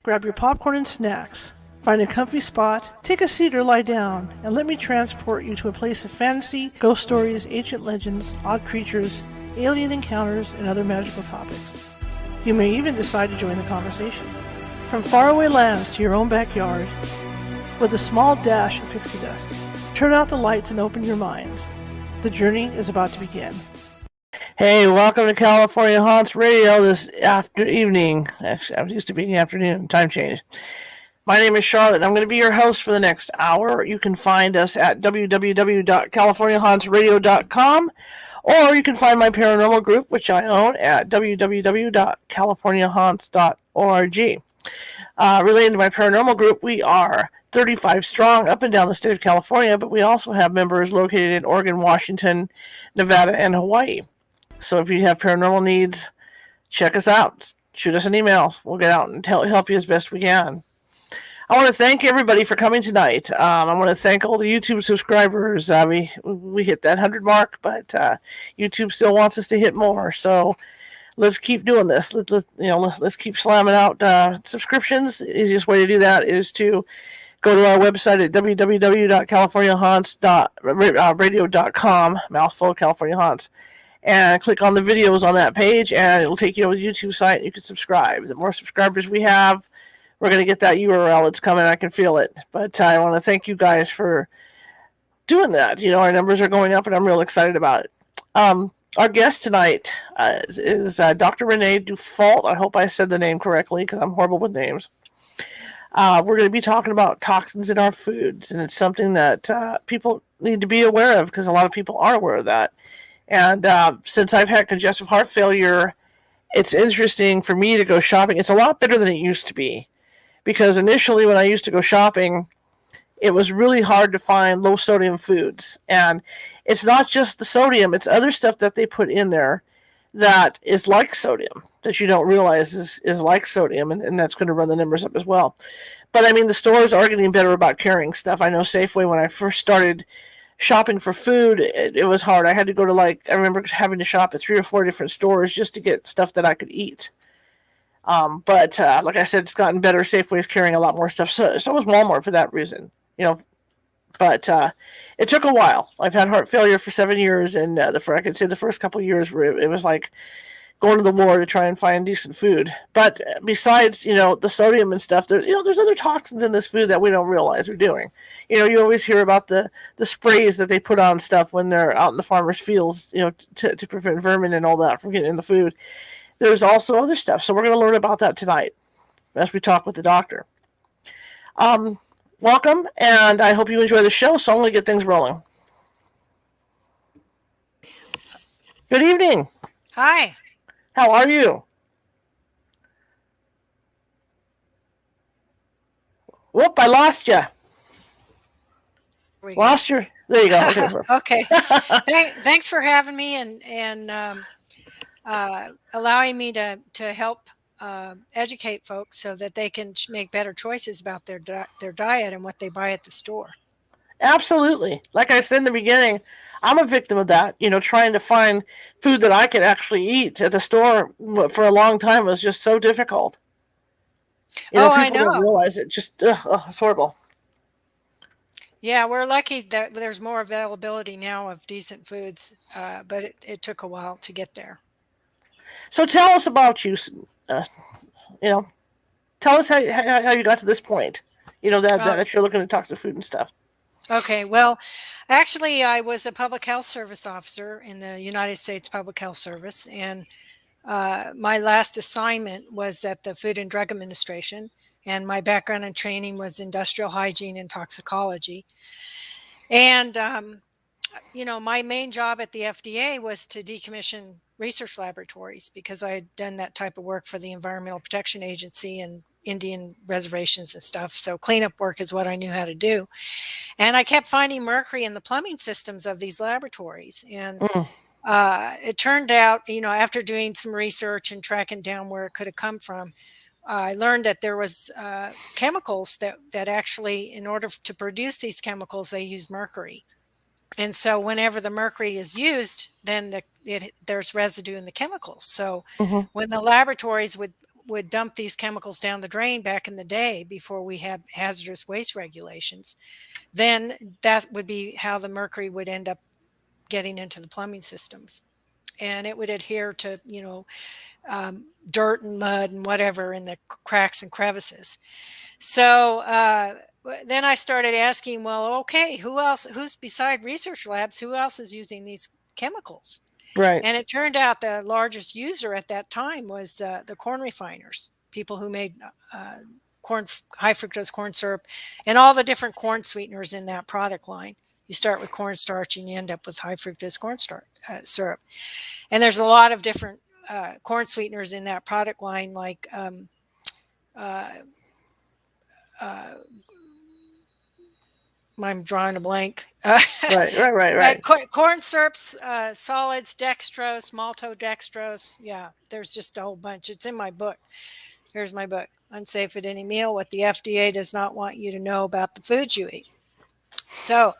Grab your popcorn and snacks. Find a comfy spot, take a seat or lie down, and let me transport you to a place of fantasy, ghost stories, ancient legends, odd creatures, alien encounters, and other magical topics. You may even decide to join the conversation. From faraway lands to your own backyard, with a small dash of pixie dust, turn out the lights and open your minds. The journey is about to begin. Hey, welcome to California Haunts Radio this evening. Actually, I was used to being afternoon, time change. My name is Charlotte. I'm going to be your host for the next hour. You can find us at www.californiahauntsradio.com, or you can find my paranormal group, which I own, at www.californiahaunts.org. Relating to my paranormal group, we are 35 strong up and down the state of California, but we also have members located in Oregon, Washington, Nevada, and Hawaii. So if you have paranormal needs, check us out. Shoot us an email. We'll get out and help you as best we can. I want to thank everybody for coming tonight. I want to thank all the YouTube subscribers. We hit that 100 mark, but YouTube still wants us to hit more. So let's keep doing this. Let's keep slamming out subscriptions. The easiest way to do that is to go to our website at www.californiahaunts.radio.com, mouthful of California Haunts, and click on the videos on that page, and it'll take you over to the YouTube site. You can subscribe. The more subscribers we have, we're going to get that URL. It's coming. I can feel it. But I want to thank you guys for doing that. You know, our numbers are going up, and I'm real excited about it. Our guest tonight is Dr. Renee Dufault. I hope I said the name correctly because I'm horrible with names. We're going to be talking about toxins in our foods, and it's something that people need to be aware of because a lot of people aren't aware of that. And since I've had congestive heart failure, it's interesting for me to go shopping. It's a lot better than it used to be. Because initially when I used to go shopping, it was really hard to find low sodium foods. And it's not just the sodium, it's other stuff that they put in there that is like sodium, that you don't realize is like sodium, and that's going to run the numbers up as well. But I mean, the stores are getting better about carrying stuff. I know Safeway, when I first started shopping for food, it was hard. I had to go to I remember having to shop at 3 or 4 different stores just to get stuff that I could eat. But like I said, it's gotten better. Safeway's carrying a lot more stuff. So was Walmart for that reason, you know. But it took a while. I've had heart failure for 7 years, and I could say the first couple of years where it was like going to the war to try and find decent food. But besides, the sodium and stuff, there's other toxins in this food that we don't realize we're doing. You always hear about the sprays that they put on stuff when they're out in the farmers' fields, to prevent vermin and all that from getting in the food. There's also other stuff, so we're going to learn about that tonight as we talk with the doctor. Welcome, and I hope you enjoy the show, so I'm going to get things rolling. Good evening. Hi. How are you? Whoop, I lost you. Lost your... There you go. Okay. Thanks for having me and allowing me to help educate folks so that they can make better choices about their diet and what they buy at the store. Absolutely. Like I said in the beginning, I'm a victim of that. Trying to find food that I could actually eat at the store for a long time was just so difficult. I know. Don't realize it. Just, it's horrible. Yeah, we're lucky that there's more availability now of decent foods, but it took a while to get there. So tell us about you. Tell us how you got to this point. That you're looking at toxic food and stuff. Okay, well, actually, I was a public health service officer in the United States Public Health Service, and my last assignment was at the Food and Drug Administration, and my background and training was industrial hygiene and toxicology. And, my main job at the FDA was to decommission research laboratories because I had done that type of work for the Environmental Protection Agency and Indian reservations and stuff. So cleanup work is what I knew how to do. And I kept finding mercury in the plumbing systems of these laboratories. And it turned out, after doing some research and tracking down where it could have come from, I learned that there was chemicals that actually, in order to produce these chemicals, they use mercury. And so whenever the mercury is used, then there's residue in the chemicals. So when the laboratories would would dump these chemicals down the drain back in the day before we had hazardous waste regulations, then that would be how the mercury would end up getting into the plumbing systems. And it would adhere to, dirt and mud and whatever in the cracks and crevices. So then I started asking, well, okay, who's beside research labs, who else is using these chemicals? Right. And it turned out the largest user at that time was the corn refiners, people who made high fructose corn syrup and all the different corn sweeteners in that product line. You start with cornstarch and you end up with high fructose corn syrup. And there's a lot of different corn sweeteners in that product line, like I'm drawing a blank. Right. Corn syrups, solids, dextrose, maltodextrose. Yeah, there's just a whole bunch. It's in my book. Here's my book, Unsafe at Any Meal, What the FDA Does Not Want You to Know About the Foods You Eat. So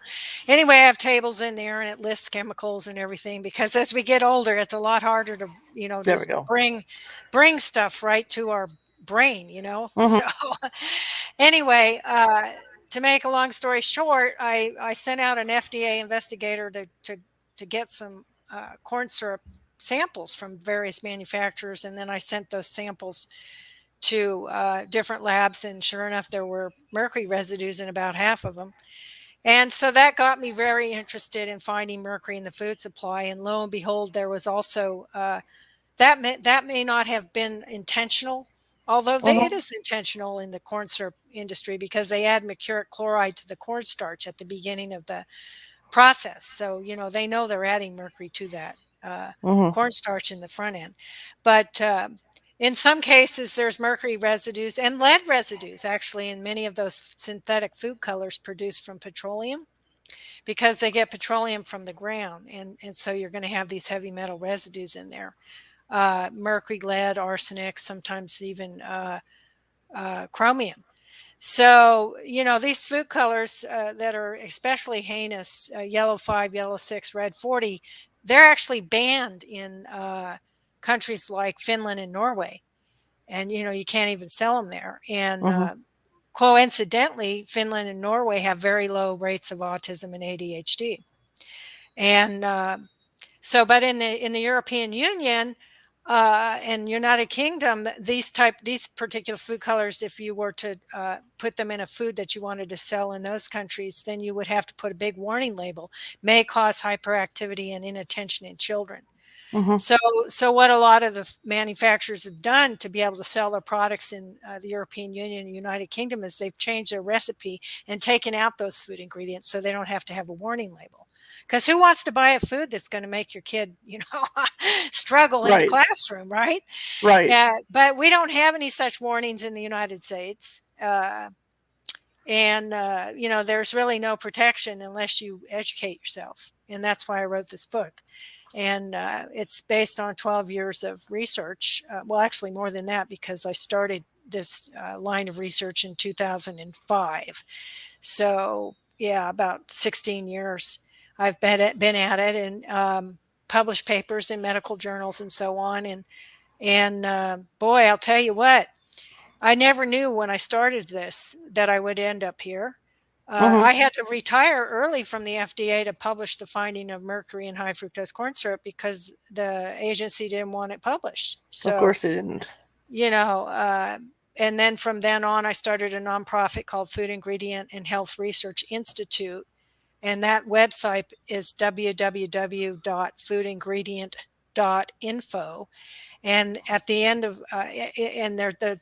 anyway, I have tables in there and it lists chemicals and everything, because as we get older, it's a lot harder to, just bring stuff right to our brain, So anyway, to make a long story short, I sent out an FDA investigator to get some corn syrup samples from various manufacturers. And then I sent those samples to different labs. And sure enough, there were mercury residues in about half of them. And so that got me very interested in finding mercury in the food supply. And lo and behold, there was also that may not have been intentional, although it is intentional in the corn syrup industry, because they add mercuric chloride to the cornstarch at the beginning of the process. So, they know they're adding mercury to that cornstarch in the front end. But in some cases, there's mercury residues and lead residues, actually, in many of those synthetic food colors produced from petroleum, because they get petroleum from the ground. And so you're going to have these heavy metal residues in there. Mercury, lead, arsenic, sometimes even chromium. So, these food colors that are especially heinous, yellow 5, yellow 6, red 40, they're actually banned in countries like Finland and Norway. And, you can't even sell them there. And coincidentally, Finland and Norway have very low rates of autism and ADHD. And but in the European Union and United Kingdom, these particular food colors, if you were to put them in a food that you wanted to sell in those countries, then you would have to put a big warning label: may cause hyperactivity and inattention in children. So what a lot of the manufacturers have done to be able to sell their products in the European Union and United Kingdom is they've changed their recipe and taken out those food ingredients so they don't have to have a warning label. Because who wants to buy a food that's going to make your kid, struggle in the classroom, right? Right. But we don't have any such warnings in the United States. There's really no protection unless you educate yourself. And that's why I wrote this book. And it's based on 12 years of research. Well, actually more than that, because I started this line of research in 2005. So yeah, about 16 years I've been at it, and published papers in medical journals and so on. And boy, I'll tell you what, I never knew when I started this that I would end up here. I had to retire early from the FDA to publish the finding of mercury in high fructose corn syrup because the agency didn't want it published. So, of course they didn't. And then from then on, I started a nonprofit called Food Ingredient and Health Research Institute. And that website is www.foodingredient.info. And at the end of, and there, the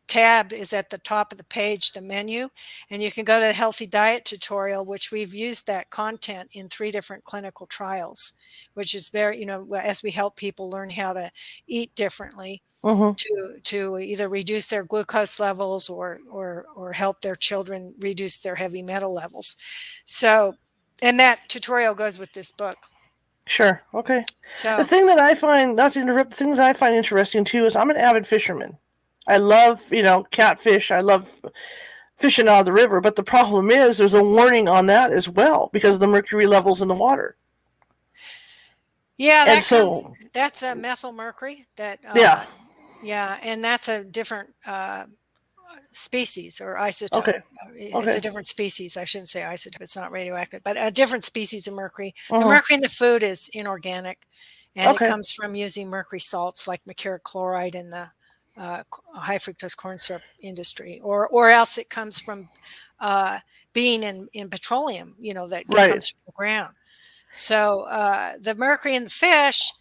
tab is at the top of the page, the menu, and you can go to the healthy diet tutorial, which we've used that content in 3 different clinical trials, which is very, as we help people learn how to eat differently to either reduce their glucose levels or help their children reduce their heavy metal levels. So, and that tutorial goes with this book. Sure. Okay. So the thing that I find, not to interrupt, the thing that I find interesting too is I'm an avid fisherman. I love, catfish. I love fishing out of the river. But the problem is there's a warning on that as well because of the mercury levels in the water. Yeah, that's a methyl mercury. Yeah, and that's a different species or isotope. Okay. It's a Okay. different species. I shouldn't say isotope. It's not radioactive, but a different species of mercury. The Mhm. mercury in the food is inorganic, and it Okay. comes from using mercury salts like mercuric chloride in the high fructose corn syrup industry, or else it comes from uh, being in petroleum. That Right. comes from the ground. So the mercury in the fish,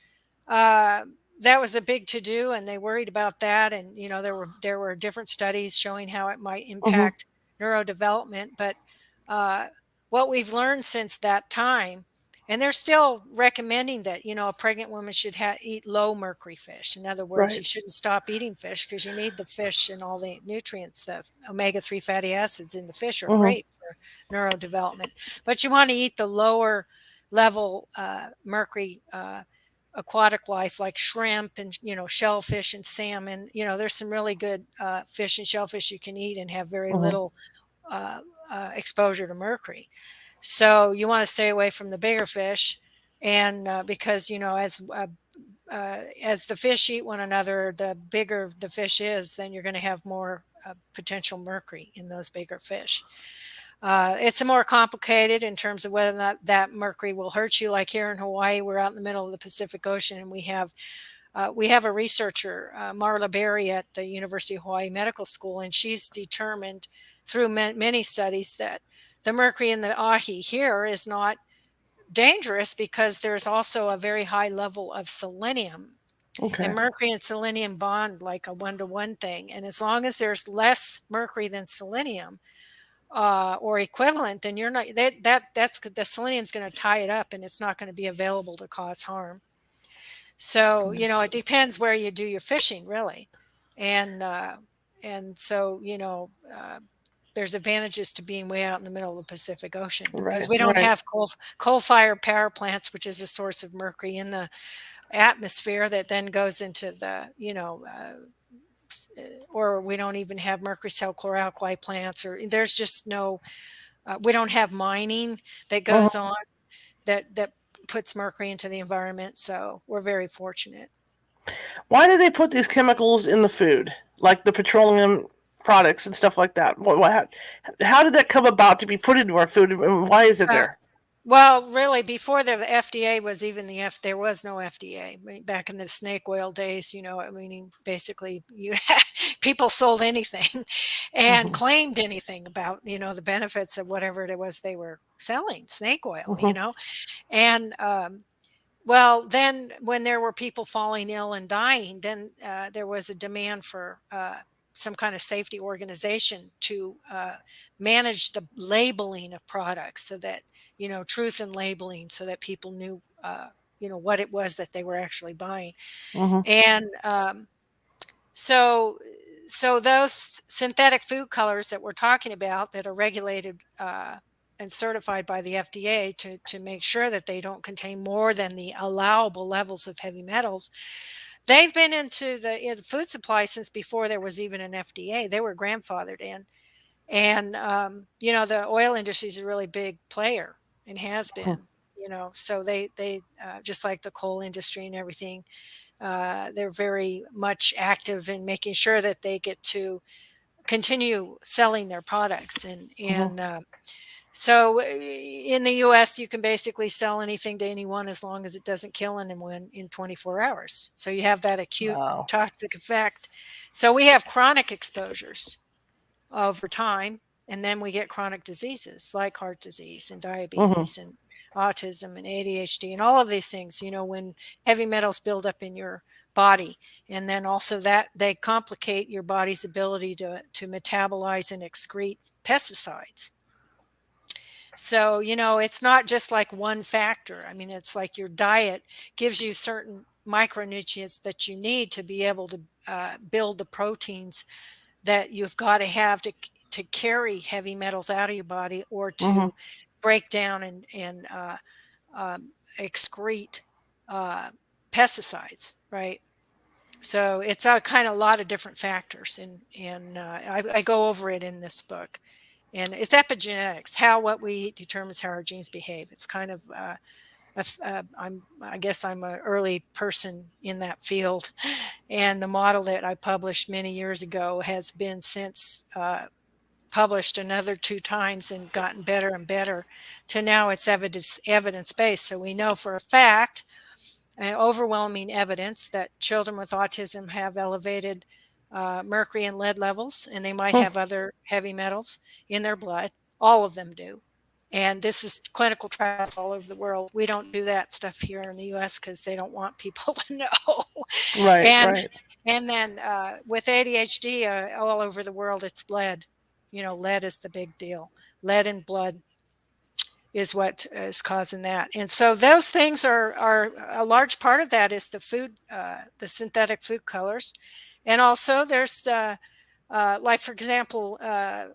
uh, that was a big to do, and they worried about that. And there were different studies showing how it might Mhm. impact neurodevelopment. But uh, what we've learned since that time, and they're still recommending that a pregnant woman should eat low mercury fish. In other words, Right. you shouldn't stop eating fish because you need the fish and all the nutrients. The omega-3 fatty acids in the fish are Mhm. great for neurodevelopment, but you want to eat the lower level mercury aquatic life like shrimp and shellfish and salmon. There's some really good fish and shellfish you can eat and have very Mhm. little uh, exposure to mercury. So you want to stay away from the bigger fish, and because as the fish eat one another, the bigger the fish is, then you're going to have more potential mercury in those bigger fish. It's more complicated in terms of whether or not that mercury will hurt you. Like here in Hawaii, we're out in the middle of the Pacific Ocean, and we have a researcher, Marla Berry, at the University of Hawaii Medical School, and she's determined through many studies that the mercury in the ahi here is not dangerous because there's also a very high level of selenium. And Okay. mercury and selenium bond like a one-to-one thing. And as long as there's less mercury than selenium, or equivalent, then you're not that's the selenium's going to tie it up, and it's not going to be available to cause harm. So Nice. it depends where you do your fishing, really, and so there's advantages to being way out in the middle of the Pacific Ocean because Right. we don't Right. have coal-fired power plants, which is a source of mercury in the atmosphere that then goes into the or we don't even have mercury cell chloralkali plants, or there's just no we don't have mining that Mhm. goes on that puts mercury into the environment. So we're very fortunate. Why do they put these chemicals in the food, like the petroleum products and stuff like that? How did that come about to be put into our food, and why is it Uh, there? well, really, before the FDA was even there was no FDA. Back in the snake oil days. I mean, basically, people sold anything and Mhm. claimed anything about the benefits of whatever it was they were selling, snake oil. Mhm. And Well, then when there were people falling ill and dying, then there was a demand for some kind of safety organization to manage the labeling of products so that, truth in labeling so that people knew, what it was that they were actually buying. Mhm. And so, so those synthetic food colors that we're talking about that are regulated and certified by the FDA to make sure that they don't contain more than the allowable levels of heavy metals, they've been in food supply since before there was even an FDA. They were grandfathered in, and the oil industry is a really big player and has Mhm. been. So they just like the coal industry and everything, they're very much active in making sure that they get to continue selling their products. Mhm. So in the US, you can basically sell anything to anyone as long as it doesn't kill anyone in 24 hours. So you have that acute Wow. toxic effect. So we have chronic exposures over time, and then we get chronic diseases like heart disease and Mhm. diabetes and autism and ADHD and all of these things, when heavy metals build up in your body. And then also that they complicate your body's ability to metabolize and excrete pesticides. So, it's not just like one factor. I mean, it's like your diet gives you certain micronutrients that you need to be able to build the proteins that you've got to have to carry heavy metals out of your body or Mhm. to break down and excrete uh, pesticides, right? So it's a kind of a lot of different factors, and I go over it in this book. And it's epigenetics, how what we eat determines how our genes behave. It's kind of I guess I'm an early person in that field, and the model that I published many years ago has been since published another 2 times and gotten better and better to now it's evidence based. So we know for a fact, overwhelming evidence that children with autism have elevated mercury and lead levels, and they might Hmm. have other heavy metals in their blood. All of them do. And this is clinical trials all over the world. We don't do that stuff here in the US because they don't want people to know. Right, and right. and then with ADHD all over the world, it's lead. Lead is the big deal. Lead in blood is what is causing that. And so those things are a large part of that is the food, the synthetic food colors. And also there's the, like for example,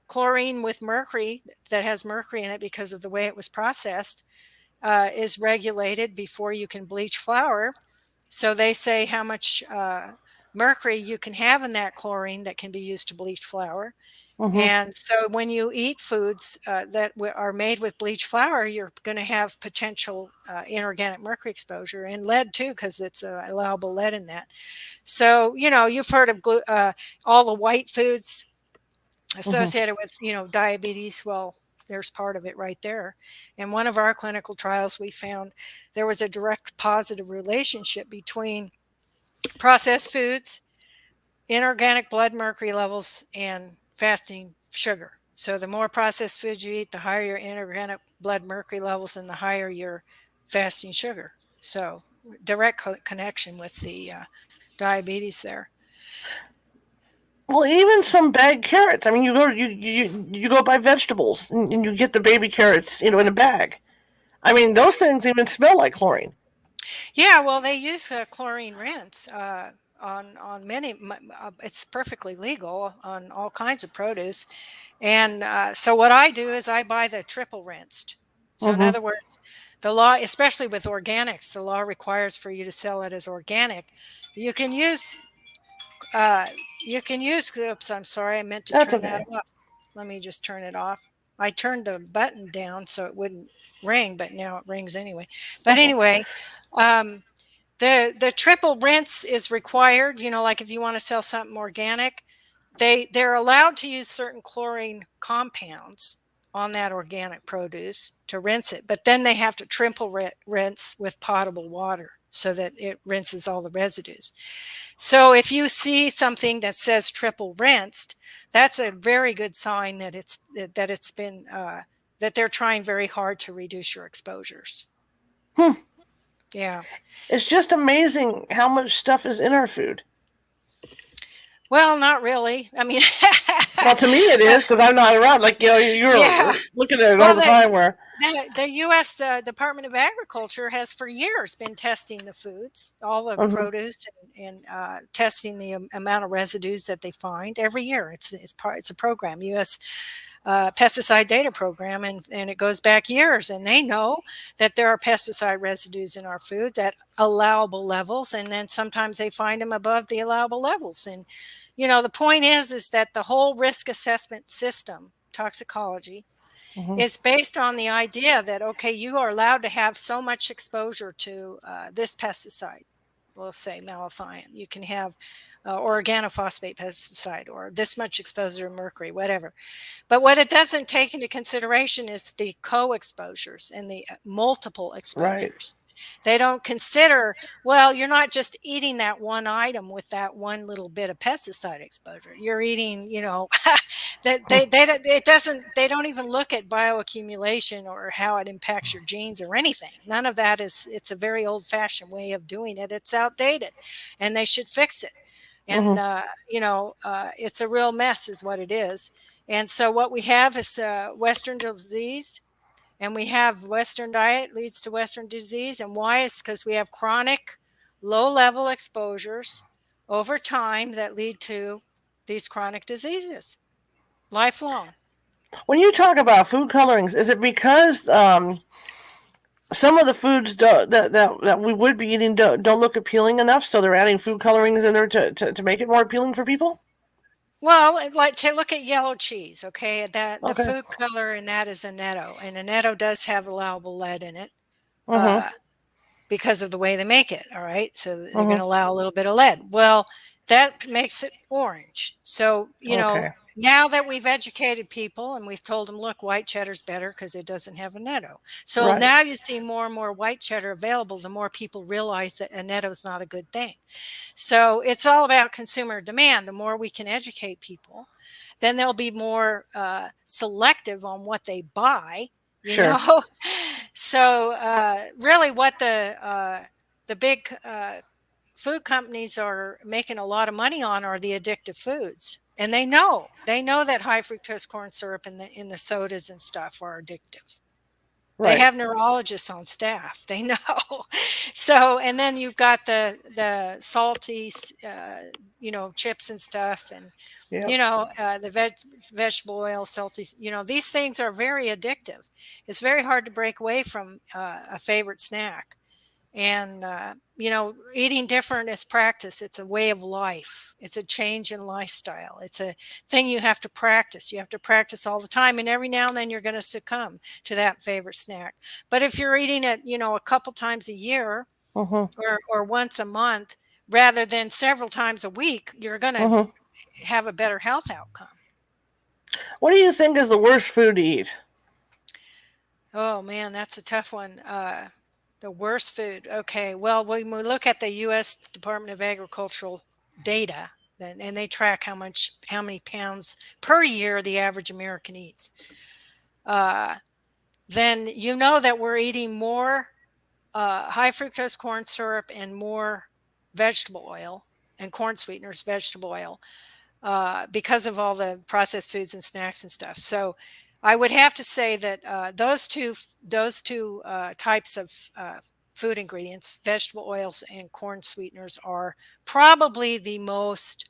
chlorine with mercury that has mercury in it because of the way it was processed is regulated before you can bleach flour. So they say how much mercury you can have in that chlorine that can be used to bleach flour. Hmm. And so when you eat foods that are made with bleached flour, you're going to have potential inorganic mercury exposure and lead too, because it's allowable lead in that. So, you've heard of all the white foods Hmm. associated with, diabetes. Well, there's part of it right there. In one of our clinical trials, we found there was a direct positive relationship between processed foods, inorganic blood mercury levels, and fasting sugar. So the more processed food you eat, the higher your inorganic blood mercury levels and the higher your fasting sugar. So direct connection with the diabetes there. Well, even some bagged carrots. I mean, you go buy vegetables and you get the baby carrots, in a bag. I mean, those things even smell like chlorine. Yeah, well, they use chlorine rinse on many. It's perfectly legal on all kinds of produce. And so what I do is I buy the triple rinsed. So in Hmm. other words, the law, especially with organics, the law requires for you to sell it as organic. You can use uh, oops, I'm sorry, I meant to That's turn that okay. off. Let me just turn it off. I turned the button down so it wouldn't ring, but now it rings anyway. But anyway, um, the triple rinse is required. Like if you want to sell something organic, they're allowed to use certain chlorine compounds on that organic produce to rinse it, but then they have to triple rinse with potable water so that it rinses all the residues. So if you see something that says triple rinsed, that's a very good sign that it's been that they're trying very hard to reduce your exposures. Hmm. Yeah. It's just amazing how much stuff is in our food. Well, not really. I mean, Well, to me it is because I'm not around. Like, yeah. you're looking at it all Well, the time. Where. the U.S. Department of Agriculture has for years been testing the foods, all the Hmm. produce, and testing the amount of residues that they find every year. It's a program, U.S. Pesticide data program, and it goes back years. And they know that there are pesticide residues in our foods at allowable levels, and then sometimes they find them above the allowable levels. And the point is that the whole risk assessment system, toxicology, Hmm. is based on the idea that, okay, you are allowed to have so much exposure to this pesticide, we'll say malathion. You can have organophosphate pesticide or this much exposure to mercury, whatever. But what it doesn't take into consideration is the co-exposures and the multiple Right. exposures. They don't consider, well, you're not just eating that one item with that one little bit of pesticide exposure. You're eating, that they don't even look at bioaccumulation or how it impacts your genes or anything. None of that it's a very old fashioned way of doing it. It's outdated and they should fix it. And, Hmm. it's a real mess is what it is. And so what we have is Western disease, and we have Western diet leads to Western disease. And why? It's because we have chronic low level exposures over time that lead to these chronic diseases lifelong. When you talk about food colorings, is it because some of the foods that we would be eating don't look appealing enough, so they're adding food colorings in there to make it more appealing for people? Well, like to look at yellow cheese, okay, that the Okay. food color in that is annatto, and annatto does have allowable lead in it. Mm-hmm. because of the way they make it. All right. So they're going Mhm. to allow a little bit of lead. Well, that makes it orange. So, Okay. now that we've educated people and we've told them, look, white cheddar's better because it doesn't have annatto. So Right. now you see more and more white cheddar available, the more people realize that annatto is not a good thing. So it's all about consumer demand. The more we can educate people, then they'll be more selective on what they buy, you Sure. know. So really, what the big food companies are making a lot of money on are the addictive foods, and they know that high fructose corn syrup in the sodas and stuff are addictive. They Right. have neurologists on staff. They know. So, and then you've got the salty, chips and stuff, and Yep. the vegetable oil, salty. These things are very addictive. It's very hard to break away from a favorite snack. And eating different is practice. It's a way of life. It's a change in lifestyle. It's a thing you have to practice. You have to practice all the time, and every now and then you're going to succumb to that favorite snack. But if you're eating it a couple times a year, Mhm. or once a month, rather than several times a week, you're going to Mhm. have a better health outcome. What do you think is the worst food to eat? Oh man, that's a tough one. The worst food. Okay, well, when we look at the U.S. Department of Agricultural data, and they track how many pounds per year the average American eats, uh, then you know that we're eating more high fructose corn syrup and more vegetable oil and corn sweeteners, vegetable oil, because of all the processed foods and snacks and stuff. So I would have to say that those two types of food ingredients, vegetable oils and corn sweeteners, are probably the most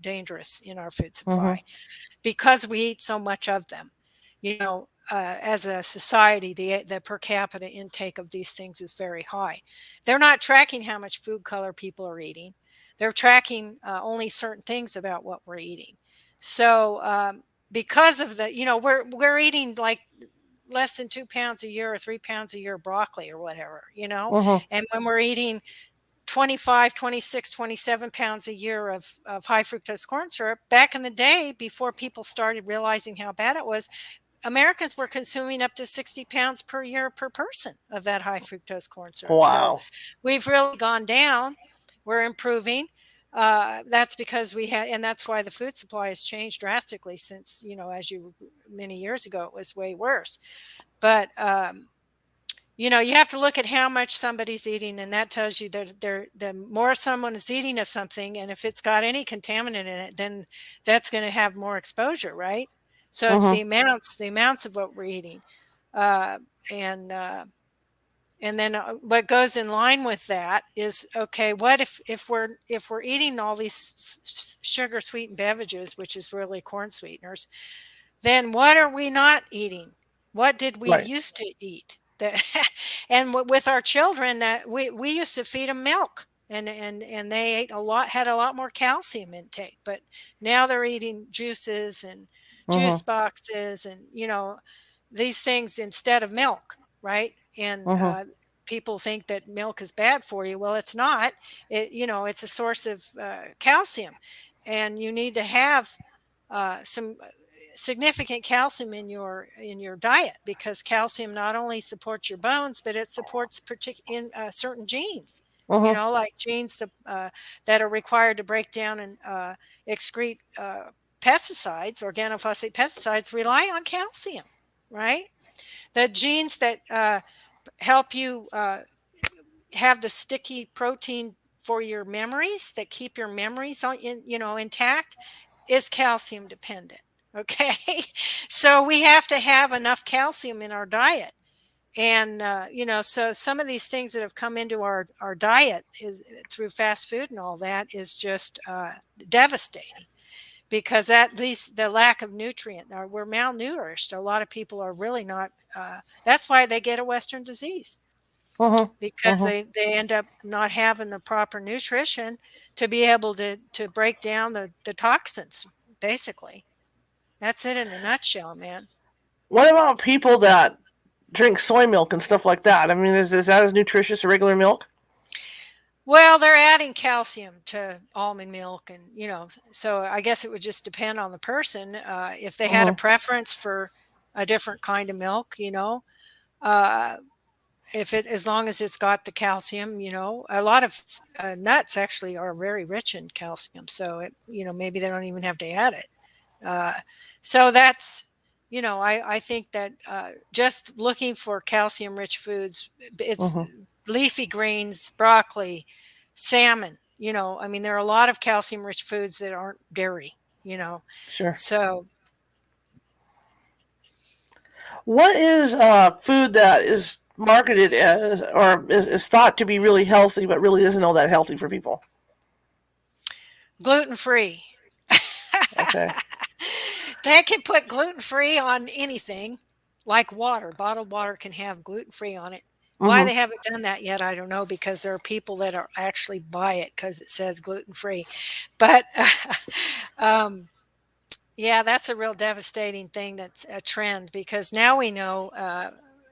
dangerous in our food Mhm. supply because we eat so much of them. As a society, the per capita intake of these things is very high. They're not tracking how much food color people are eating. They're tracking only certain things about what we're eating. So because of we're eating like less than 2 pounds a year or 3 pounds a year of broccoli or whatever, Mhm. and when we're eating 25, 26, 27 pounds a year of high fructose corn syrup. Back in the day, before people started realizing how bad it was, Americans were consuming up to 60 pounds per year per person of that high fructose corn syrup. So Wow. we've really gone down. We're improving. That's because and that's why the food supply has changed drastically since, many years ago, it was way worse. But you have to look at how much somebody's eating, and that tells you that the more someone is eating of something, and if it's got any contaminant in it, then that's going to have more exposure, right? So it's Mhm. the amounts of what we're eating, uh, and uh, and then what goes in line with that is, okay, what if we're eating all these sugar sweetened beverages, which is really corn sweeteners, then what are we not eating? What did we Right. used to eat? That and with our children, that we used to feed them milk, and they had a lot more calcium intake, but now they're eating juices and juice Mhm. boxes and these things instead of milk, right? And Mhm. people think that milk is bad for you. Well, it's not. It's a source of calcium, and you need to have some significant calcium in your diet, because calcium not only supports your bones, but it supports in certain genes. Mhm. Like genes that are required to break down and excrete pesticides, organophosphate pesticides, rely on calcium, right? The genes that help you have the sticky protein for your memories, that keep your memories intact, is calcium dependent. Okay. So we have to have enough calcium in our diet. And so some of these things that have come into our diet is through fast food and all that is just devastating, because at least the lack of nutrient, or we're malnourished. A lot of people are really not. That's why they get a Western disease, Mhm. because Mhm. they end up not having the proper nutrition to be able to break down the toxins, basically. That's it in a nutshell, man. What about people that drink soy milk and stuff like that. I mean, is that as nutritious as regular milk? Well, they're adding calcium to almond milk, and so I guess it would just depend on the person. If they had a Mm-hmm. preference for a different kind of milk, uh, if it as long as it's got the calcium, a lot of nuts actually are very rich in calcium, so maybe they don't even have to add it. Uh, so that's, I think that just looking for calcium rich foods, it's Mm-hmm. leafy greens, broccoli, salmon, I mean, there are a lot of calcium rich foods that aren't dairy, Sure. so What is food that is marketed as or is thought to be really healthy, but really isn't all that healthy for people? gluten free. Okay. They can put gluten free on anything, like water. Bottled water can have gluten free on it. Why Mm-hmm. they haven't done that yet, I don't know, because there are people that are actually buy it because it says gluten free. But um, yeah, that's a real devastating thing. That's a trend because now we know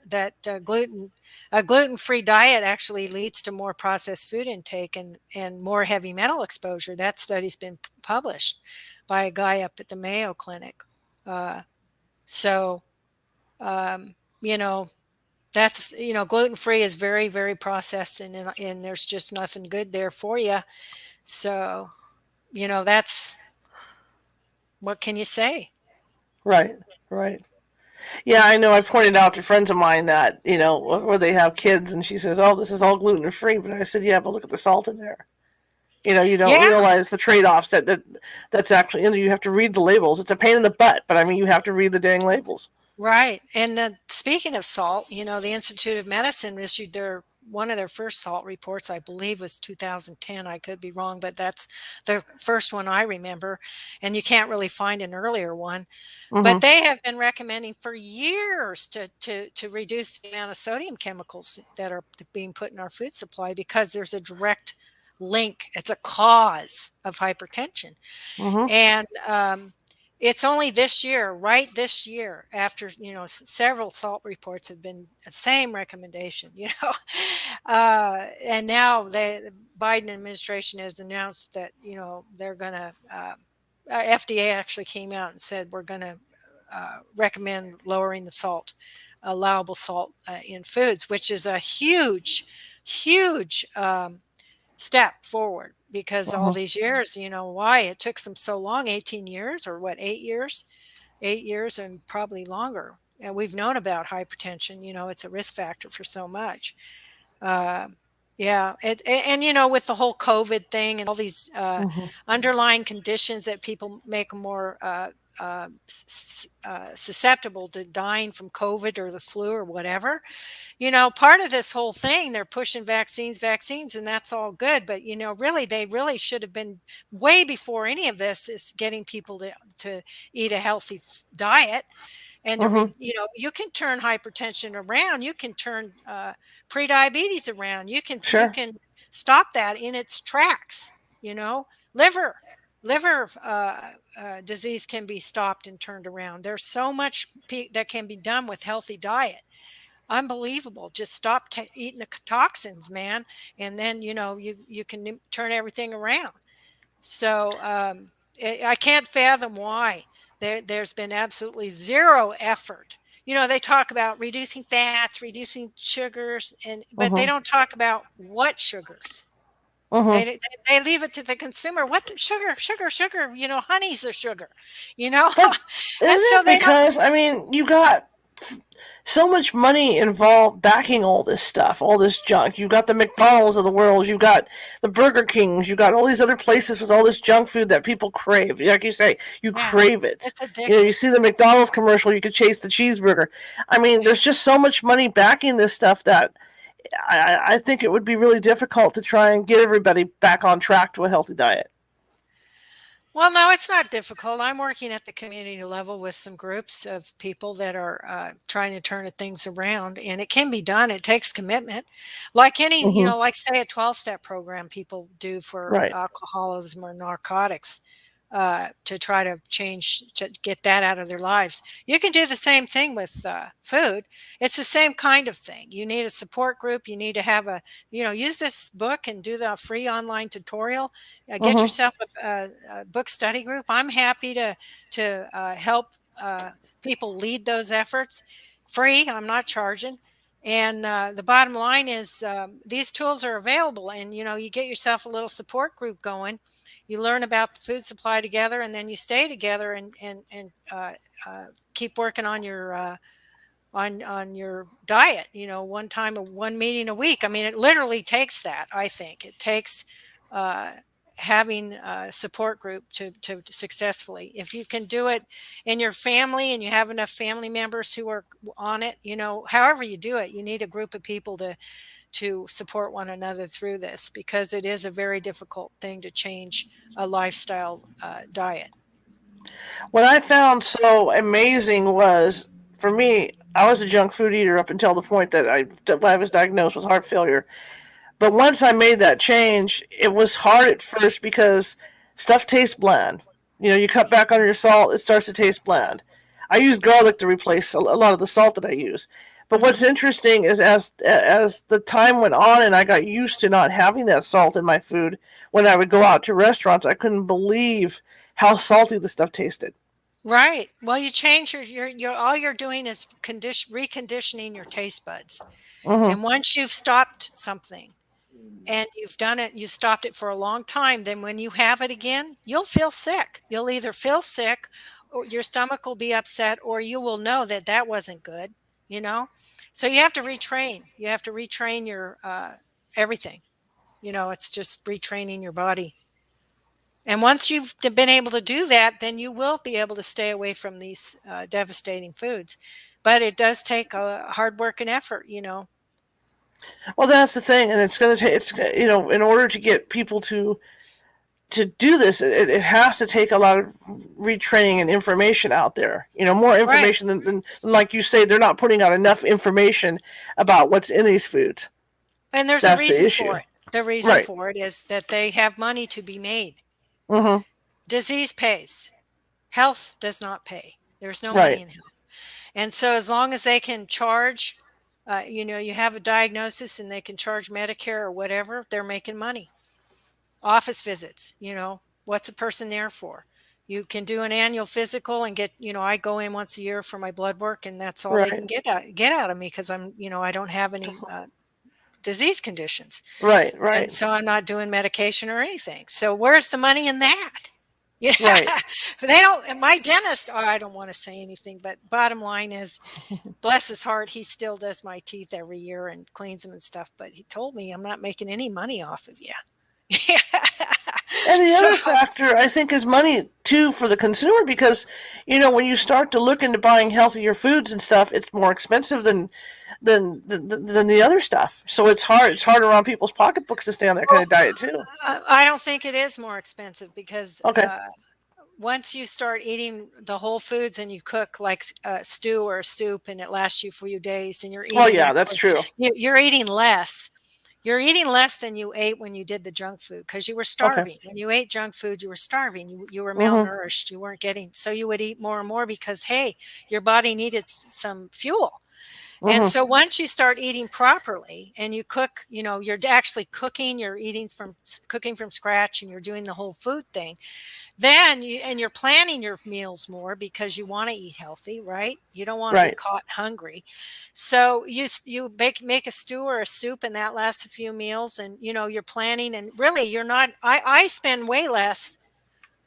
that a gluten-free diet actually leads to more processed food intake and more heavy metal exposure. That study's been published by a guy up at the Mayo Clinic. Uh, so, um, you know, that's, gluten-free is very, very processed and there's just nothing good there for you. So, that's, what can you say? Right. Right. Yeah, I know. I pointed out to friends of mine that where they have kids, and she says, "Oh, this is all gluten free." But I said, "Yeah, but look at the salt in there." You don't Yeah. realize the trade offs that's actually you have to read the labels. It's a pain in the butt, but I mean, you have to read the dang labels. Right. And then speaking of salt, the Institute of Medicine issued one of their first salt reports, I believe was 2010. I could be wrong, but that's the first one I remember. And you can't really find an earlier one. But Mm-hmm. they have been recommending for years to reduce the amount of sodium chemicals that are being put in our food supply because there's a direct link. It's a cause of hypertension. Mm-hmm. And it's only this year, right this year, after several salt reports have been the same recommendation, and now the Biden administration has announced that they're going to. FDA actually came out and said we're going to recommend lowering the salt, allowable salt in foods, which is a huge, huge step forward because all Mm-hmm. these years, why it took them so long, 18 years or what, 8 years and probably longer. And we've known about hypertension, it's a risk factor for so much. Uh, yeah, and with the whole COVID thing and all these Mm-hmm. underlying conditions that people make more susceptible to dying from COVID or the flu or whatever, part of this whole thing, they're pushing vaccines, and that's all good. But, really, they really should have been way before any of this is getting people to eat a healthy diet and Mm-hmm. you can turn hypertension around. You can turn prediabetes around. You Sure. can stop that in its tracks. You know, liver, liver disease can be stopped and turned around. There's so much that can be done with healthy diet. Unbelievable. Just stop eating the toxins, man, and then you can turn everything around. So I can't fathom why there's been absolutely zero effort. They talk about reducing fats, reducing sugars, but they Mm-hmm. don't talk about what sugars. Mm-hmm. They leave it to the consumer. What sugar, sugar, sugar? Honey's the sugar. You know, But and isn't so it they don't. because I mean you got so much money involved backing all this stuff, all this junk. You got the McDonald's of the world, you got the Burger Kings, you got all these other places with all this junk food that people crave. Like you say, you Yeah, crave it. it's You addictive. see the McDonald's commercial, you could chase the cheeseburger. I mean, there's just so much money backing this stuff that I think it would be really difficult to try and get everybody back on track to a healthy diet. Well, no, it's not difficult. I'm working at the community level with some groups of people that are trying to turn things around, and it can be done. It takes commitment, like any, Mm-hmm. like say a 12-step program people do for Right. alcoholism or narcotics. to try to change, to get that out of their lives. You can do the same thing with food. It's the same kind of thing. You need a support group. You need to have a, use this book and do the free online tutorial. Get Mm-hmm. yourself a book study group. I'm happy to help people lead those efforts. Free. I'm not charging. And the bottom line is these tools are available, and you get yourself a little support group going. You learn about the food supply together, and then you stay together and keep working on your diet. One meeting a week. I mean, it literally takes that. I think it takes uh, having a support group to successfully. If you can do it in your family and you have enough family members who are on it, however you do it, you need a group of people to support one another through this, because it is a very difficult thing to change a lifestyle diet. What I found so amazing was, for me, I was a junk food eater up until the point that I was diagnosed with heart failure. But once I made that change, it was hard at first because stuff tastes bland. You cut back on your salt, it starts to taste bland. I use garlic to replace a lot of the salt that I use. But what's Hmm. interesting is as the time went on and I got used to not having that salt in my food, when I would go out to restaurants, I couldn't believe how salty the stuff tasted. Right. Well, you change your all you're doing is reconditioning your taste buds. Hmm. And once you've stopped something and you've done it, you stopped it for a long time, then when you have it again, you'll feel sick. You'll either feel sick, or your stomach will be upset, or you will know that that wasn't good, you know? So you have to retrain. You have to retrain your everything. It's just retraining your body. And once you've been able to do that, then you will be able to stay away from these devastating foods. But it does take a hard work and effort. Well, that's the thing, and it's going to take. It's in order to get people to do this, it has to take a lot of retraining and information out there. More Right. information than like you say, they're not putting out enough information about what's in these foods. And there's a That's the reason issue. for it. The reason Right. for it is that they have money to be made. Mm-hmm. Disease pays, health does not pay. There's no money Right. in health. And so, as long as they can charge, you have a diagnosis and they can charge Medicare or whatever, they're making money. Office visits, what's a person there for? You can do an annual physical and get, I go in once a year for my blood work, and that's all they Right. can get out of me, because I don't have any disease conditions. Right. And Right. so I'm not doing medication or anything. So where's the money in that? Yeah. Right. They don't, and my dentist, oh, I don't want to say anything, but bottom line is, bless his heart, he still does my teeth every year and cleans them and stuff. But he told me, I'm not making any money off of you. Yeah. And the So other factor, I think, is money too for the consumer because, when you start to look into buying healthier foods and stuff, it's more expensive than the other stuff. So it's hard. It's harder on people's pocketbooks to stay on that kind well, of diet too. I don't think it is more expensive, because Okay. once you start eating the whole foods and you cook like a stew or a soup, and it lasts you for a few days, and you're Well, eating yeah, them, that's true. you're eating less. You're eating less than you ate when you did the junk food, because you were Okay. starving. When you ate junk food, you were starving. You were Mm-hmm. malnourished. You weren't getting, so you would eat more and more because, hey, your body needed some fuel. And Mm-hmm. so once you start eating properly and you cook, you're actually cooking, you're eating from cooking from scratch, and you're doing the whole food thing, then you're planning your meals more because you want to eat healthy, right? You don't want to be Right. caught hungry. So you make a stew or a soup, and that lasts a few meals, and you're planning, and really you're not, I spend way less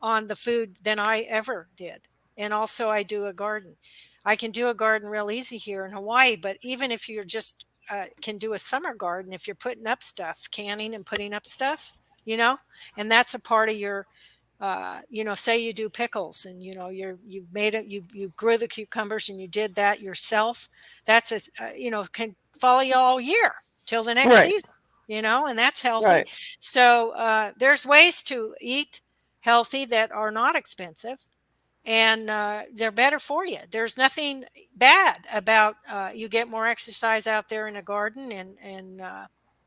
on the food than I ever did. And also I do a garden. I can do a garden real easy here in Hawaii, but even if you're just can do a summer garden, if you're putting up stuff, canning and putting up stuff, and that's a part of your say you do pickles, and you made it, you grew the cucumbers and you did that yourself. That's can follow you all year till the next Right. season, and that's healthy. Right. So there's ways to eat healthy that are not expensive, and they're better for you. There's nothing bad about you get more exercise out there in a garden, and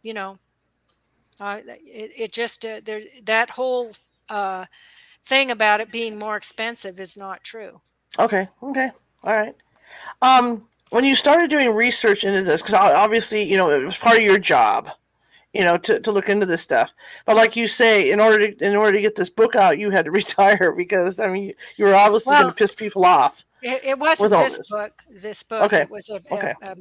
you know it just there that whole uh, thing about it being more expensive is not true. Okay. Okay. All right. When you started doing research into this, because obviously, it was part of your job, to look into this stuff. But like you say, in order to get this book out, you had to retire because I mean you were obviously going to Well, piss people off it with wasn't all this this. book. This book, Okay. it was Okay. a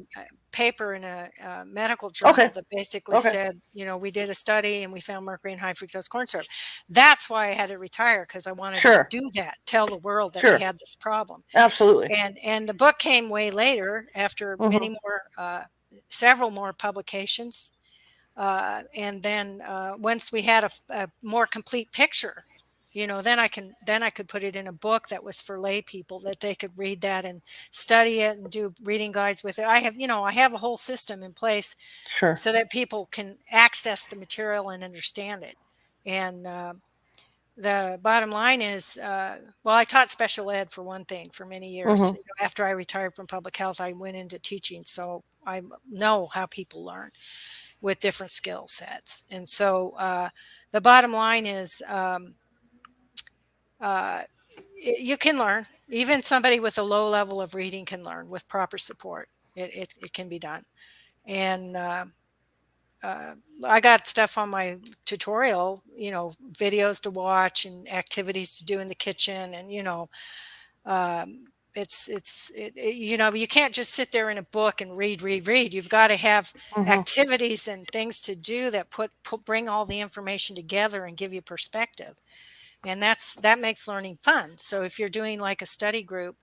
paper in a medical journal Okay. that basically Okay. said, we did a study and we found mercury in high fructose corn syrup. That's why I had to retire, because I wanted to Sure. do that, tell the world that we Sure. had this problem. Absolutely. And the book came way later, after Mm-hmm. many more, several more publications. And then once we had a more complete picture, then I could put it in a book that was for lay people, that they could read that and study it and do reading guides with it. I have a whole system in place Sure. so that people can access the material and understand it. And the bottom line is, well, I taught special ed for one thing for many years. Mm-hmm. After I retired from public health, I went into teaching, so I know how people learn with different skill sets. And so the bottom line is, uh, you can learn. Even somebody with a low level of reading can learn with proper support. It can be done. And uh, I got stuff on my tutorial, videos to watch and activities to do in the kitchen. And, you can't just sit there in a book and read. You've got to have Mm-hmm. activities and things to do that bring all the information together and give you perspective. And that makes learning fun. So if you're doing like a study group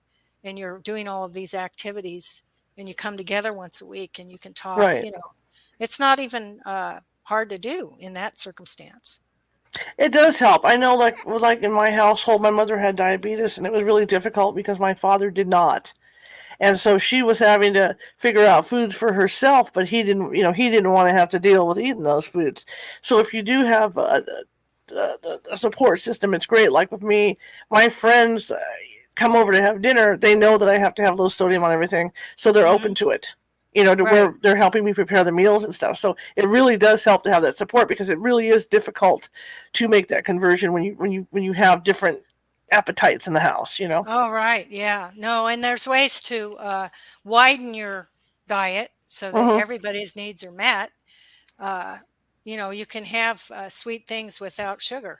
and you're doing all of these activities and you come together once a week and you can talk, Right. it's not even hard to do in that circumstance. It does help. I know, like in my household, my mother had diabetes, and it was really difficult because my father did not. And so she was having to figure out foods for herself, but he didn't want to have to deal with eating those foods. So if you do have a support system, it's great. Like with me, my friends come over to have dinner. They know that I have to have low sodium on everything, so they're Hmm. open to it. To Right. where they're helping me prepare the meals and stuff. So it really does help to have that support, because it really is difficult to make that conversion when you have different appetites in the house. Oh, right. Yeah. No, and there's ways to widen your diet so that Mm-hmm. everybody's needs are met. Uh, you can have sweet things without sugar.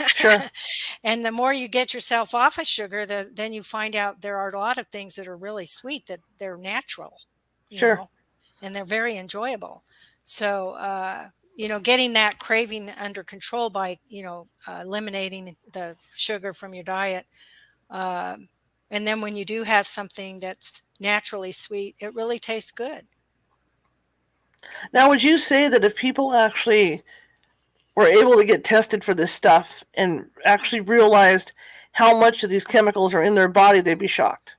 Sure. And the more you get yourself off of sugar, then you find out there are a lot of things that are really sweet, that they're natural, you Sure. know, and they're very enjoyable. So, getting that craving under control by, eliminating the sugar from your diet. Um, and then when you do have something that's naturally sweet, it really tastes good. Now, would you say that if people actually were able to get tested for this stuff and actually realized how much of these chemicals are in their body, they'd be shocked?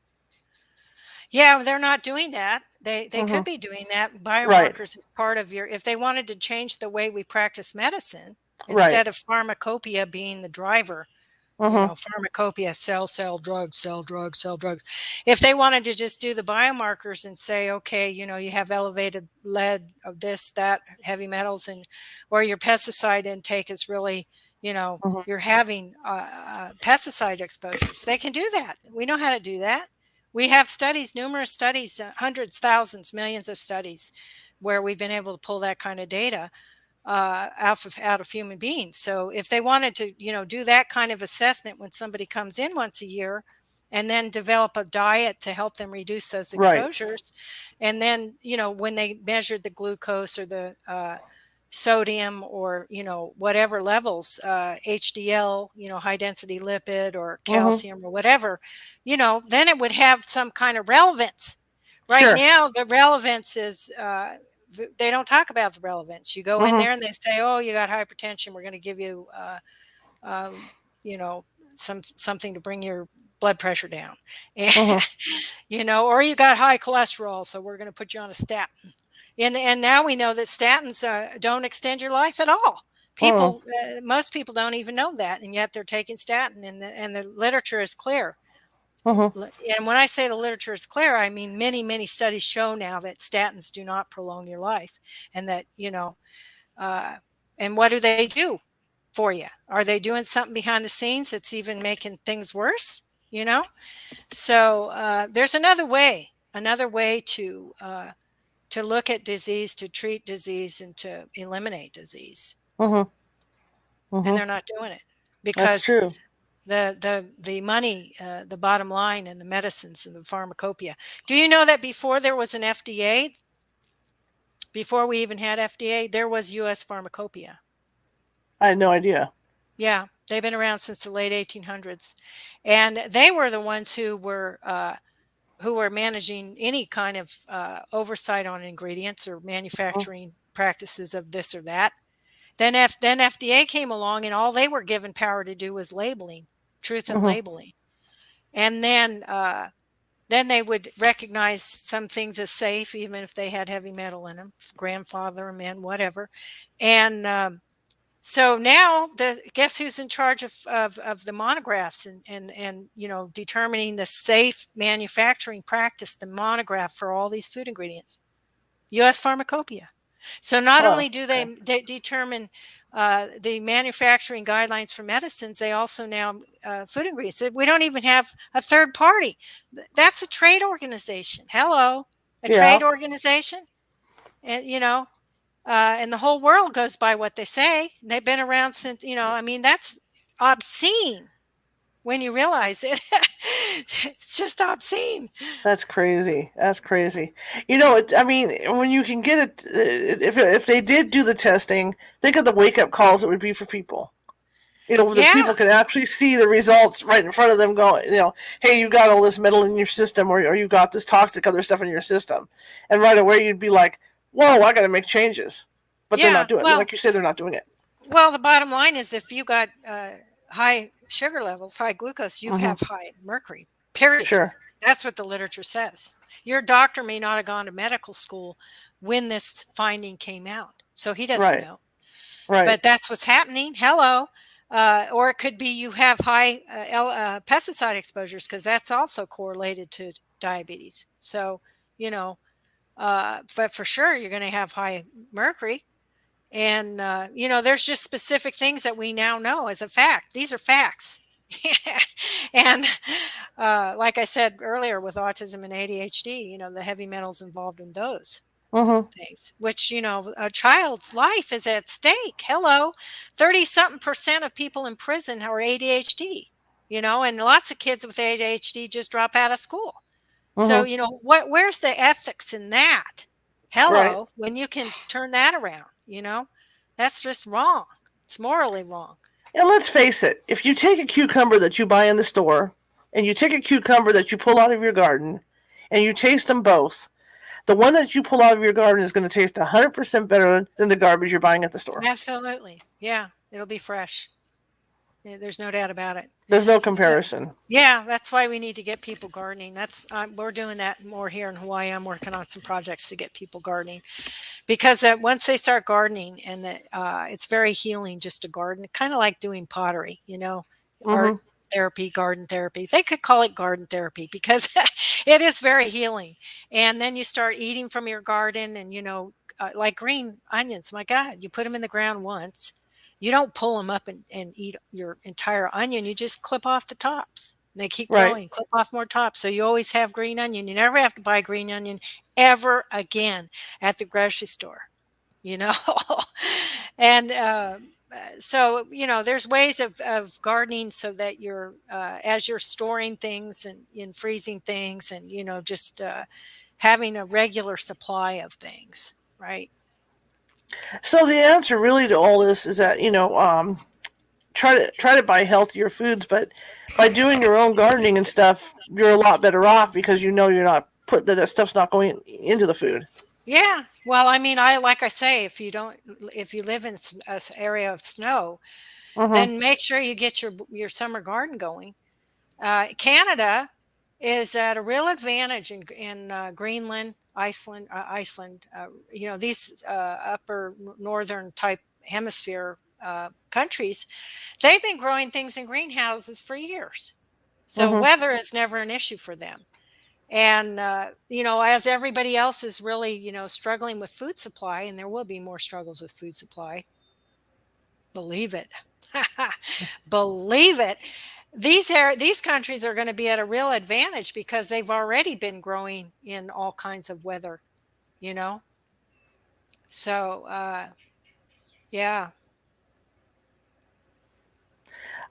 Yeah, they're not doing that. They Mm-hmm. could be doing that. Right. Biomarkers is part of if they wanted to change the way we practice medicine, Right. instead of pharmacopoeia being the driver, Mm-hmm. pharmacopoeia, sell drugs, sell drugs, sell drugs. If they wanted to just do the biomarkers and say, okay, you have elevated lead of this, that, heavy metals, or your pesticide intake is really, Mm-hmm. you're having pesticide exposures, they can do that. We know how to do that. We have studies, numerous studies, hundreds, thousands, millions of studies where we've been able to pull that kind of data out of human beings. So if they wanted to, do that kind of assessment when somebody comes in once a year, and then develop a diet to help them reduce those Right. exposures, and then when they measured the glucose or the sodium, or whatever levels, HDL, high density lipid, or Mm-hmm. calcium, or whatever, then it would have some kind of relevance. Right Sure. now, the relevance is they don't talk about the relevance. You go in Mm-hmm. there and they say, "Oh, you got hypertension. We're going to give you, um, you know, something to bring your blood pressure down, and, Mm-hmm. or you got high cholesterol, so we're going to put you on a statin." And now we know that statins don't extend your life at all. Mm-hmm. Most people don't even know that, and yet they're taking statin, and the literature is clear. Mm-hmm. And when I say the literature is clear, I mean many, many studies show now that statins do not prolong your life, and that uh, and what do they do? for you? Are they doing something behind the scenes that's even making things worse? You know, so there's another way to look at disease, to treat disease, and to eliminate disease, Mhm. and Mhm. they're not doing it That's because true. the money, the bottom line, and the medicines and the pharmacopoeia. Do you know that before there was an FDA, before we even had FDA, there was U.S. pharmacopoeia? I had no idea. Yeah, they've been around since the late 1800s, and they were the ones who were managing any kind of oversight on ingredients or Mhm. manufacturing practices of this or that. Then FDA came along, and all they were given power to do was labeling, truth and Mhm. labeling. And then they would recognize some things as safe, even if they had heavy metal in them, grandfather, men, whatever. And so now, the guess who's in charge of the monographs and determining the safe manufacturing practice, the monograph for all these food ingredients? U.S. Pharmacopoeia. So not Huh. only do Okay. they determine the manufacturing guidelines for medicines, they also now food ingredients. We don't even have a third party. That's a trade organization. Hello, a Yeah, trade organization, and and the whole world goes by what they say. They've been around since, I mean, that's obscene when you realize it. It's just obscene. that's crazy. That's crazy. I mean, when you can get it, if they did do the testing, think of the wake up calls it would be for people. The Yeah, people can actually see the results right in front of them going, hey, you got all this metal in your system, or you got this toxic other stuff in your system. And right away you'd be like, whoa, I got to make changes. But they're yeah. not doing it. Like you said, they're not doing it. Well, the bottom line is if you got high sugar levels, high glucose, you Hmm. have high mercury, period. Sure. That's what the literature says. Your doctor may not have gone to medical school when this finding came out, so he doesn't Right. know. Right. But that's what's happening. Hello. Or it could be you have high pesticide exposures, because that's also correlated to diabetes. So, you know, but for sure, you're going to have high mercury. And, there's just specific things that we now know as a fact. These are facts. And like I said earlier, with autism and ADHD, the heavy metals involved in those Hmm. things, which, a child's life is at stake. Hello, 30 something percent of people in prison are ADHD, and lots of kids with ADHD just drop out of school. So, Hmm. where's the ethics in that? Right. Hello, when you can turn that around, that's just wrong. It's morally wrong. And let's face it, if you take a cucumber that you buy in the store and you take a cucumber that you pull out of your garden and you taste them both, the one that you pull out of your garden is going to taste 100% better than the garbage you're buying at the store. Absolutely. Yeah, it'll be fresh. Yeah, there's no doubt about it. There's no Uh, comparison. Yeah, that's why we need to get people gardening. We're doing that more here in Hawaii. I'm working on some projects to get people gardening, because once they start gardening, and it's very healing just to garden, kind of like doing pottery, art Hmm. therapy, garden therapy. They could call it garden therapy because it is very healing. And then you start eating from your garden, and like green onions. My God, you put them in the ground once. You don't pull them up and eat your entire onion. You just clip off the tops. They keep Right. growing, clip off more tops. So you always have green onion. You never have to buy green onion ever again at the grocery store, you know. And so there's ways of gardening so that you're as you're storing things and freezing things, and just having a regular supply of things, right? So the answer really to all this is that try to buy healthier foods, but by doing your own gardening and stuff, you're a lot better off because you're not put that stuff's not going into the food. Yeah, well, I mean, I like I say, if you live in a area of snow, Hmm. then make sure you get your summer garden going. Canada is at a real advantage in Greenland, Iceland. These upper northern type hemisphere countries. They've been growing things in greenhouses for years, so Hmm. weather is never an issue for them. And as everybody else is really struggling with food supply, and there will be more struggles with food supply. Believe it. Believe it. These countries are going to be at a real advantage because they've already been growing in all kinds of weather, you know? So, yeah.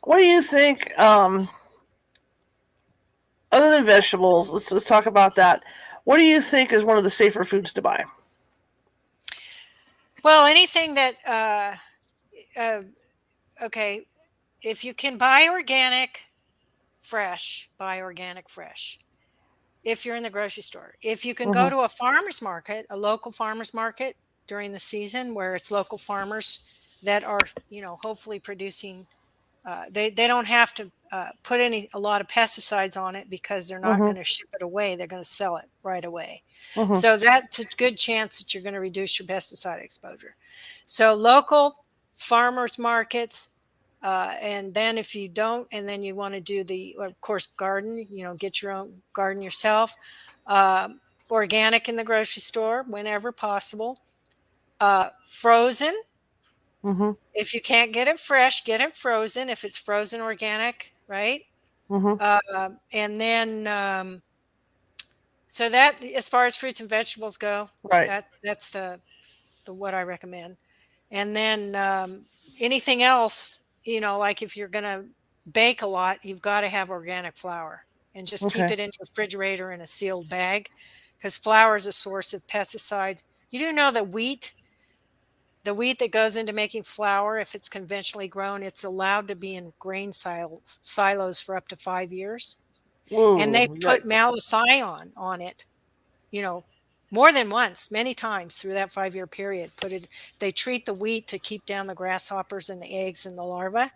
What do you think? Other than vegetables, let's talk about that. What do you think is one of the safer foods to buy? Well, anything that, uh, okay, if you can buy organic fresh, buy organic fresh. If you're in the grocery store, if you can go Mm-hmm. to a farmer's market, a local farmer's market during the season where it's local farmers that are, hopefully producing, they don't have to put a lot of pesticides on it because they're not Mm-hmm. going to ship it away. They're going to sell it right away. Mm-hmm. So that's a good chance that you're going to reduce your pesticide exposure. So local farmers markets, and then if you don't, and then you want to do of course, garden, get your own garden yourself, organic in the grocery store whenever possible, frozen. Mm-hmm. If you can't get it fresh, get it frozen. If it's frozen organic, right? Mm-hmm. And then, so that as far as fruits and vegetables go, Right. that's the what I recommend. And then anything else, like if you're gonna bake a lot, you've got to have organic flour and just keep Okay. it in your refrigerator in a sealed bag, because flour is a source of pesticide. You do know that the wheat that goes into making flour, if it's conventionally grown, it's allowed to be in grain silos for up to 5 years. And they Whoa. put Yikes. malathion on it, you know, more than once, many times through that 5 year period. They treat the wheat to keep down the grasshoppers and the eggs and the larvae.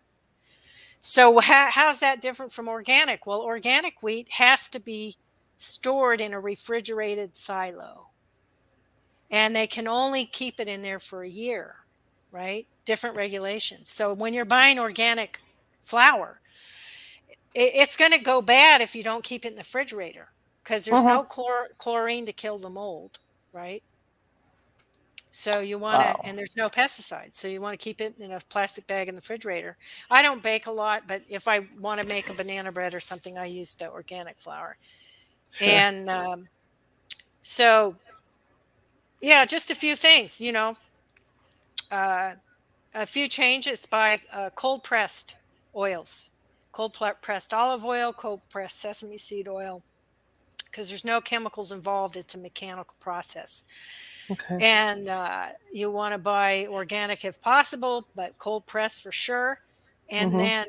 So how's that different from organic? Well, organic wheat has to be stored in a refrigerated silo, and they can only keep it in there for a year, right? Different regulations. So when you're buying organic flour, it's going to go bad if you don't keep it in the refrigerator because there's Mm-hmm. no chlorine to kill the mold, right? So you want to, Wow. and there's no pesticides. So you want to keep it in a plastic bag in the refrigerator. I don't bake a lot, but if I want to make a banana bread or something, I use the organic flour. Sure. And so, yeah, just a few things, uh, a few changes by cold pressed oils, pressed olive oil, cold pressed sesame seed oil, because there's no chemicals involved. It's a mechanical process. Okay. And you want to buy organic if possible, but cold pressed for sure. And Mm-hmm. then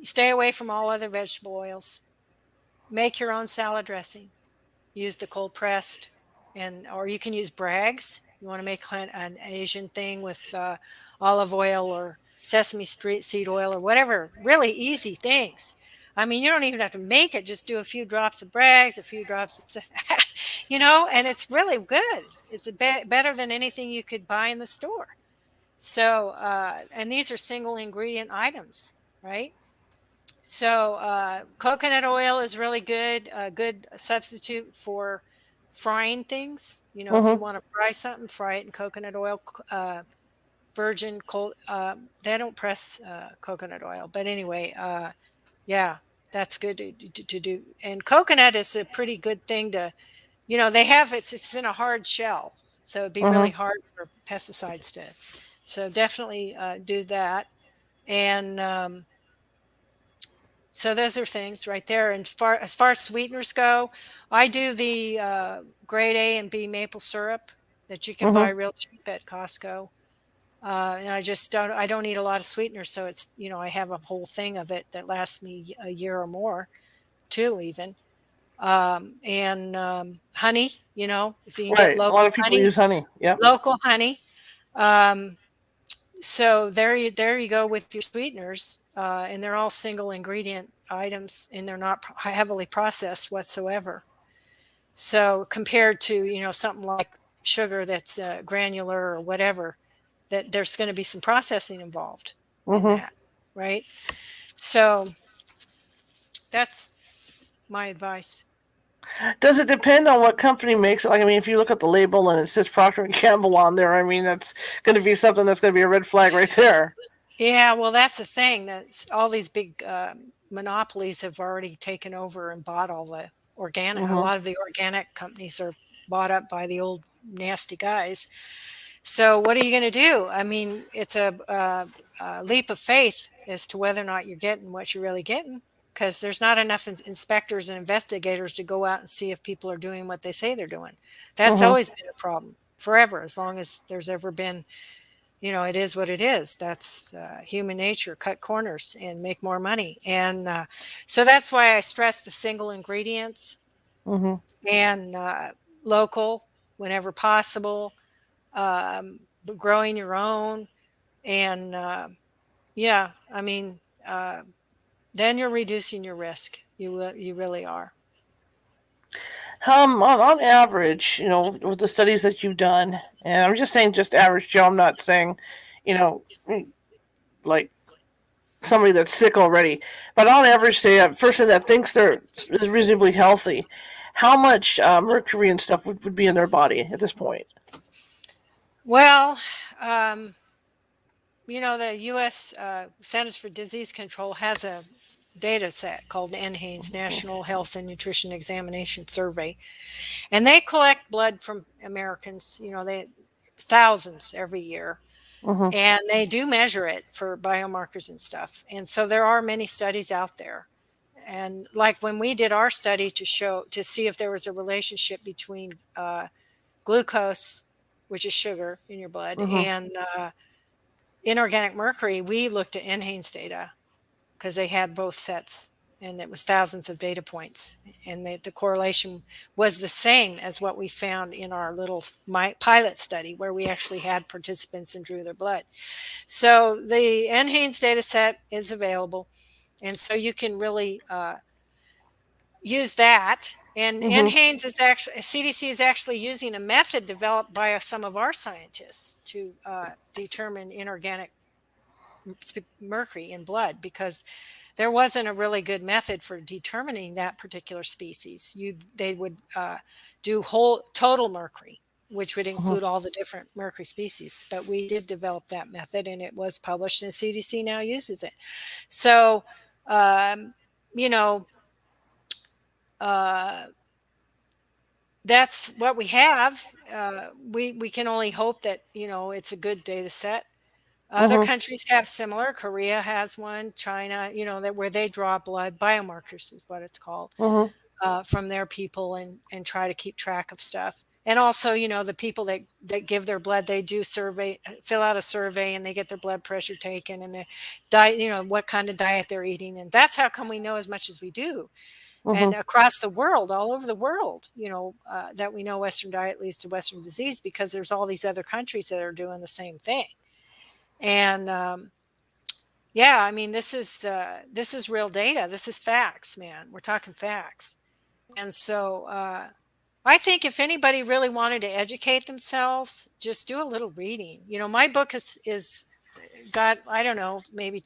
stay away from all other vegetable oils. Make your own salad dressing. Use the cold pressed, or you can use Bragg's. You want to make an Asian thing with olive oil or sesame seed oil or whatever. Really easy things. I mean, you don't even have to make it. Just do a few drops of Bragg's, a few drops of, and it's really good. It's better than anything you could buy in the store. So, and these are single ingredient items, right? So, coconut oil is really good, a good substitute for frying things. If you Mm-hmm. want to fry something, fry it in coconut oil. Virgin cold, they don't press coconut oil, but anyway, yeah, that's good to do. And coconut is a pretty good thing to, they have it's in a hard shell, so it'd be really Mm-hmm. hard for pesticides to. So definitely do that. And so those are things right there. And as far as sweeteners go, I do the grade A and B maple syrup that you can buy Mm-hmm. real cheap at Costco. And I don't need a lot of sweeteners. So it's, I have a whole thing of it that lasts me a year or more, two even. And honey, if you can get Right. A lot local of people honey, use honey. Yep. local honey. Um, so there you go with your sweeteners, and they're all single ingredient items, and they're not heavily processed whatsoever. So compared to something like sugar that's granular or whatever, that there's going to be some processing involved in Mm-hmm. that, right? So that's my advice. Does it depend on what company makes it? Like, I mean, if you look at the label and it says Procter and Gamble on there, I mean, that's going to be something that's going to be a red flag right there. Yeah, well, that's the thing. That all these big monopolies have already taken over and bought all the organic. A Mhm. lot of the organic companies are bought up by the old nasty guys. So what are you going to do? I mean, it's a leap of faith as to whether or not you're getting what you're really getting, because there's not enough inspectors and investigators to go out and see if people are doing what they say they're doing. That's Mhm. always been a problem forever, as long as there's ever been, it is what it is. That's human nature, cut corners and make more money. And so that's why I stress the single ingredients Mhm. and local whenever possible, growing your own. And yeah, I mean, then you're reducing your risk. You really are. On average, with the studies that you've done, and I'm just saying just average Joe, I'm not saying, you know, like somebody that's sick already, but on average, say a person that thinks they're is reasonably healthy, how much mercury and stuff would be in their body at this point? Well, um, the U.S. Centers for Disease Control has a data set called NHANES, National Health and Nutrition Examination Survey, and they collect blood from Americans. They thousands every year, Mhm. and they do measure it for biomarkers and stuff. And so there are many studies out there. And like when we did our study to see if there was a relationship between glucose, which is sugar in your blood, Mhm. and inorganic mercury, we looked at NHANES data because they had both sets, and it was thousands of data points, and the correlation was the same as what we found in our little pilot study where we actually had participants and drew their blood. So the NHANES data set is available, and so you can really use that. And Mhm. NHANES is actually, CDC is actually using a method developed by some of our scientists to determine inorganic mercury in blood, because there wasn't a really good method for determining that particular species. They would do whole total mercury, which would Mhm. include all the different mercury species. But we did develop that method, and it was published, and CDC now uses it. So, um, you know, uh, that's what we have. We can only hope that it's a good data set. Other Mhm. countries have similar. Korea has one. China, that where they draw blood biomarkers is what it's called, Mhm. from their people, and try to keep track of stuff. And also, the people that give their blood, they do fill out a survey, and they get their blood pressure taken, and their diet, what kind of diet they're eating, and that's how come we know as much as we do. And Mhm. across the world, all over the world, that we know Western diet leads to Western disease, because there's all these other countries that are doing the same thing. And yeah, I mean, this is real data. This is facts, man. We're talking facts. And so I think if anybody really wanted to educate themselves, just do a little reading. My book is got, I don't know, maybe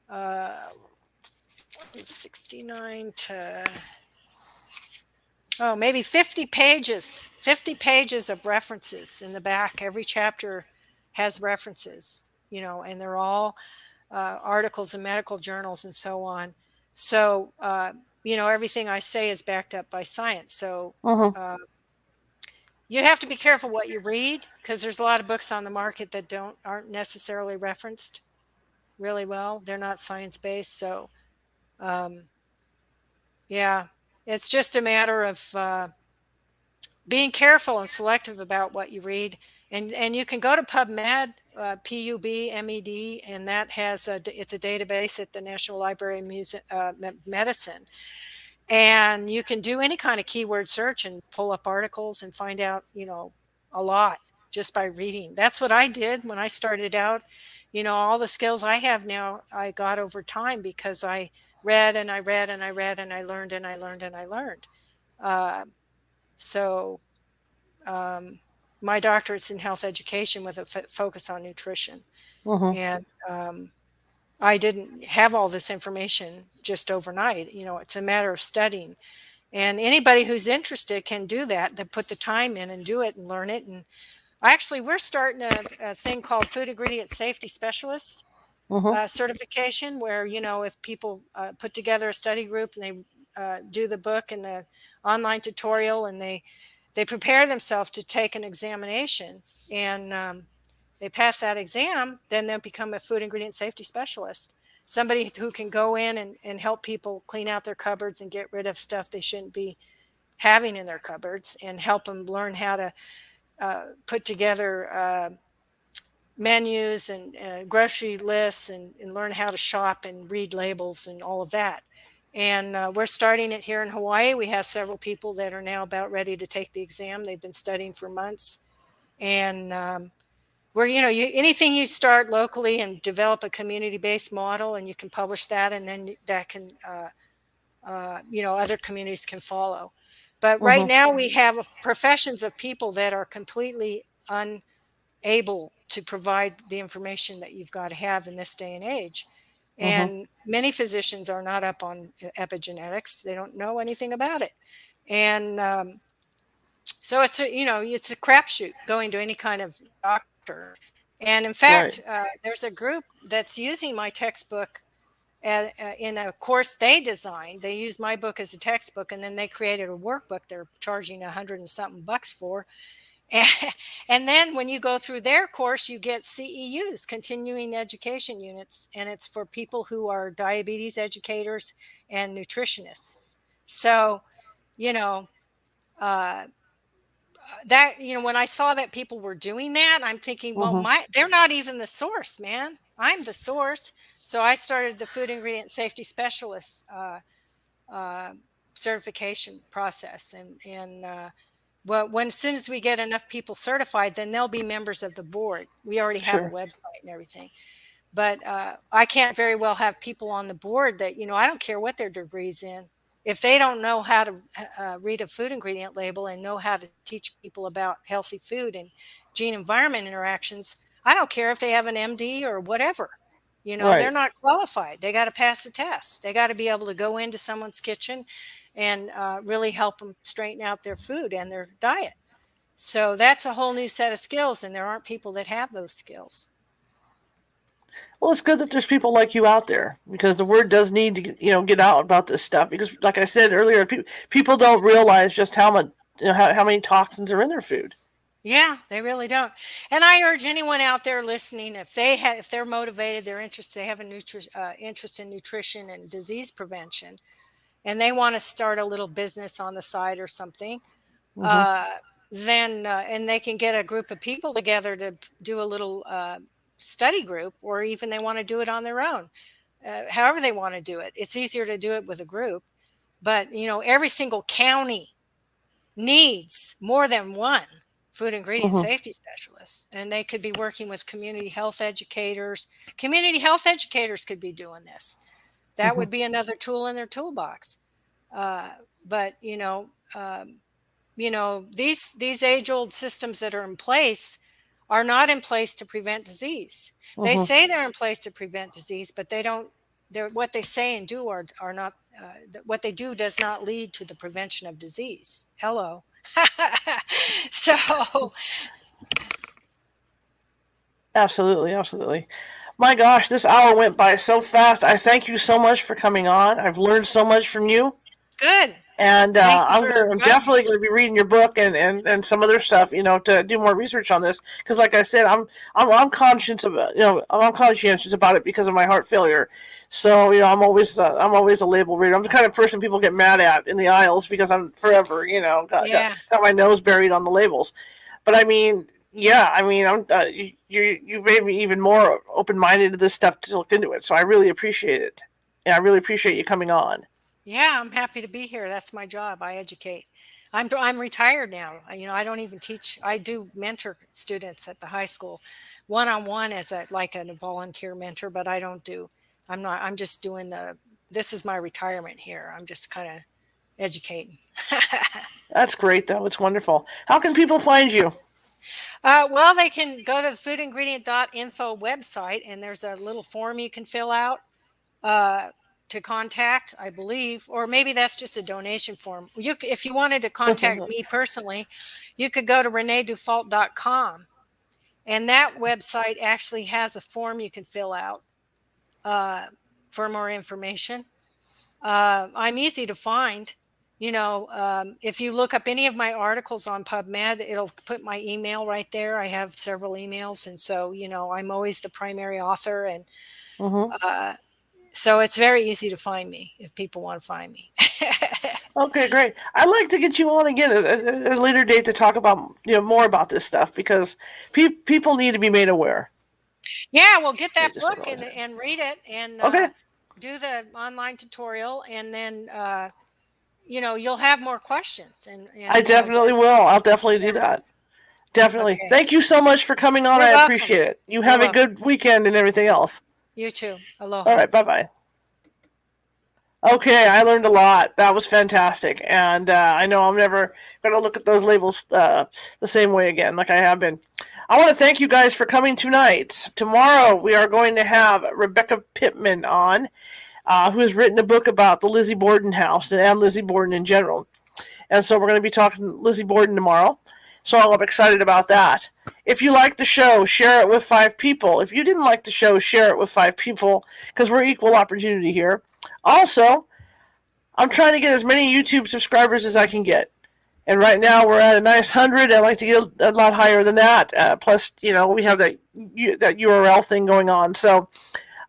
uh, 69 to maybe 50 pages of references in the back. Every chapter has references, and they're all articles in medical journals and so on. So, everything I say is backed up by science. So, Mhm. uh, you have to be careful what you read, because there's a lot of books on the market that aren't necessarily referenced really well. They're not science based. So, um, yeah, it's just a matter of being careful and selective about what you read. And you can go to PubMed, PubMed, and that it's a database at the National Library of Medicine. And you can do any kind of keyword search and pull up articles and find out, a lot just by reading. That's what I did when I started out. All the skills I have now, I got over time because I read and I read and I read and I learned and I learned and I learned. Uh, so um, my doctorate's in health education with a focus on nutrition. Mhm. And I didn't have all this information just overnight. It's a matter of studying And anybody who's interested can do that. They put the time in and do it and learn it. And actually, we're starting a thing called Food Ingredient Safety Specialists Mm-hmm. certification, where, if people put together a study group and they do the book and the online tutorial, and they prepare themselves to take an examination, and they pass that exam, then they'll become a food ingredient safety specialist. Somebody who can go in and help people clean out their cupboards and get rid of stuff they shouldn't be having in their cupboards, and help them learn how to put together menus and grocery lists, and learn how to shop and read labels and all of that. And we're starting it here in Hawaii. We have several people that are now about ready to take the exam. They've been studying for months. And where, anything you start locally and develop a community-based model, and you can publish that, and then that can, other communities can follow. But right Mm-hmm. now we have professions of people that are completely able to provide the information that you've got to have in this day and age. Mm-hmm. And many physicians are not up on epigenetics. They don't know anything about it. And so it's a crapshoot going to any kind of doctor. And in Right. fact, there's a group that's using my textbook in a course they designed. They used my book as a textbook, and then they created a workbook they're charging 100 and something bucks for. And, and then when you go through their course, you get CEUs, continuing education units, and it's for people who are diabetes educators and nutritionists. So, you know, uh, when I saw that people were doing that, I'm thinking, well, Mm-hmm. they're not even the source, man. I'm the source. So I started the food ingredient safety specialist uh, certification process, and well, as soon as we get enough people certified, then they'll be members of the board. We already have a Sure. website and everything. But I can't very well have people on the board that, I don't care what their degree's in. If they don't know how to read a food ingredient label and know how to teach people about healthy food and gene environment interactions, I don't care if they have an MD or whatever. They're Right. not qualified. They got to pass the test. They got to be able to go into someone's kitchen and really help them straighten out their food and their diet. So that's a whole new set of skills, and there aren't people that have those skills. Well, it's good that there's people like you out there because the word does need to get out about this stuff because, like I said earlier, people don't realize just how much how many toxins are in their food. Yeah, they really don't. And I urge anyone out there listening, if they're motivated, they're interested, they have a interest in nutrition and disease prevention, and they want to start a little business on the side or something, Mm-hmm. uh, then and they can get a group of people together to do a little study group, or even they want to do it on their own. However they want to do it, it's easier to do it with a group. But every single county needs more than one food ingredient Mm-hmm. safety specialist, and they could be working with community health educators. Community health educators could be doing this. That Mm-hmm. would be another tool in their toolbox. uh, but these age old systems that are in place are not in place to prevent disease. They Mm-hmm. say they're in place to prevent disease, but they don't. They're what they say and do are not. What they do does not lead to the prevention of disease. Hello. So Absolutely, absolutely. My gosh, this hour went by so fast. I thank you so much for coming on. I've learned so much from you. good. And Thank you for I'm inviting definitely me. going to be reading your book and some other stuff, to do more research on this. Because, like I said, I'm conscious of it. I'm conscientious about it because of my heart failure. So, I'm always a label reader. I'm the kind of person people get mad at in the aisles because I'm forever, Yeah. got my nose buried on the labels. But I mean, yeah, I mean, you've made me even more open minded to this stuff to look into it. So I really appreciate it, and I really appreciate you coming on. Yeah, I'm happy to be here. That's my job. I educate. I'm retired now. I don't even teach. I do mentor students at the high school, one on one as a volunteer mentor, but I don't do. I'm not. I'm just doing the. This is my retirement here. I'm just kind of educating. That's great, though. It's wonderful. How can people find you? Well, they can go to the foodingredient.info website, and there's a little form you can fill out. Uh, to contact, I believe, or maybe that's just a donation form. If you wanted to contact me personally, you could go to reneedufault.com, and that website actually has a form you can fill out for more information. I'm easy to find. If you look up any of my articles on PubMed, it'll put my email right there. I have several emails, and so I'm always the primary author, and so it's very easy to find me if people want to find me. Okay, great. I'd like to get you on again at a later date to talk about more about this stuff, because people need to be made aware. Yeah, well, get that book and read it, and okay. Do the online tutorial, and then you'll have more questions. And I definitely will. I'll definitely do that. Definitely. Okay. Thank you so much for coming on. I appreciate it. You have a good weekend and everything else. You too. Aloha. All right. Bye-bye. Okay, I learned a lot. That was fantastic. And I know I'm never going to look at those labels the same way again like I have been. I want to thank you guys for coming tonight. Tomorrow we are going to have Rebecca Pittman on, who has written a book about the Lizzie Borden house and Lizzie Borden in general. And so we're going to be talking to Lizzie Borden tomorrow. So I'm excited about that. If you like the show, share it with 5 people. If you didn't like the show, share it with 5 people, because we're equal opportunity here. Also, I'm trying to get as many YouTube subscribers as I can get. And right now we're at a nice 100. I'd like to get a lot higher than that. Plus, we have that URL thing going on. So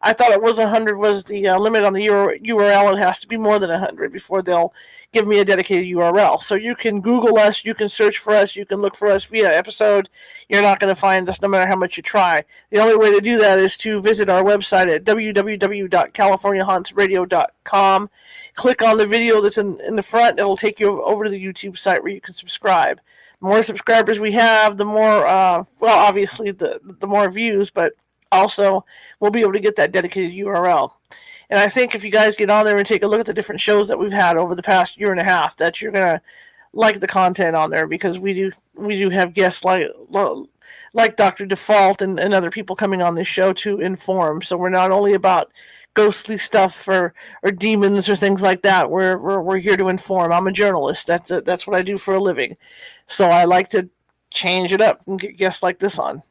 I thought it was 100 was the limit on the URL. It has to be more than 100 before they'll give me a dedicated URL. So you can Google us, you can search for us, you can look for us via episode. You're not going to find us no matter how much you try. The only way to do that is to visit our website at www.californiahauntsradio.com. Click on the video that's in the front. It'll take you over to the YouTube site where you can subscribe. The more subscribers we have, the more, obviously the more views, but also we'll be able to get that dedicated URL. And I think if you guys get on there and take a look at the different shows that we've had over the past year and a half, that you're going to like the content on there, because we do have guests like Dr. Dufault and other people coming on this show to inform. So we're not only about ghostly stuff or demons or things like that. We're here to inform. I'm a journalist. That's what I do for a living. So I like to change it up and get guests like this on.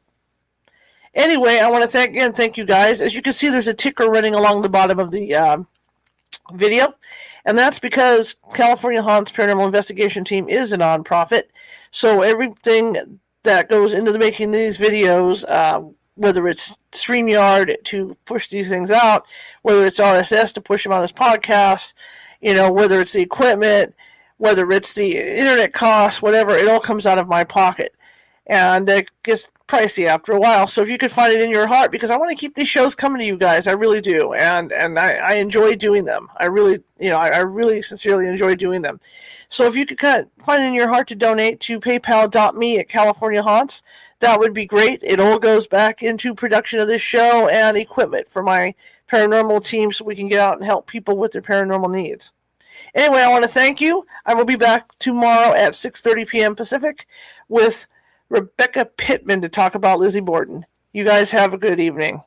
Anyway, I want to thank you guys. As you can see, there's a ticker running along the bottom of the video, and that's because California Haunts Paranormal Investigation Team is a nonprofit. So everything that goes into the making of these videos, whether it's StreamYard to push these things out, whether it's RSS to push them on as podcasts, whether it's the equipment, whether it's the internet costs, whatever, it all comes out of my pocket. And it gets pricey after a while. So if you could find it in your heart, because I want to keep these shows coming to you guys, I really do, and I enjoy doing them. I really sincerely enjoy doing them. So if you could kind of find it in your heart to donate to paypal.me/California Haunts, that would be great. It all goes back into production of this show and equipment for my paranormal team, so we can get out and help people with their paranormal needs. Anyway, I want to thank you. I will be back tomorrow at 6:30 p.m. Pacific with Rebecca Pittman to talk about Lizzie Borden. You guys have a good evening.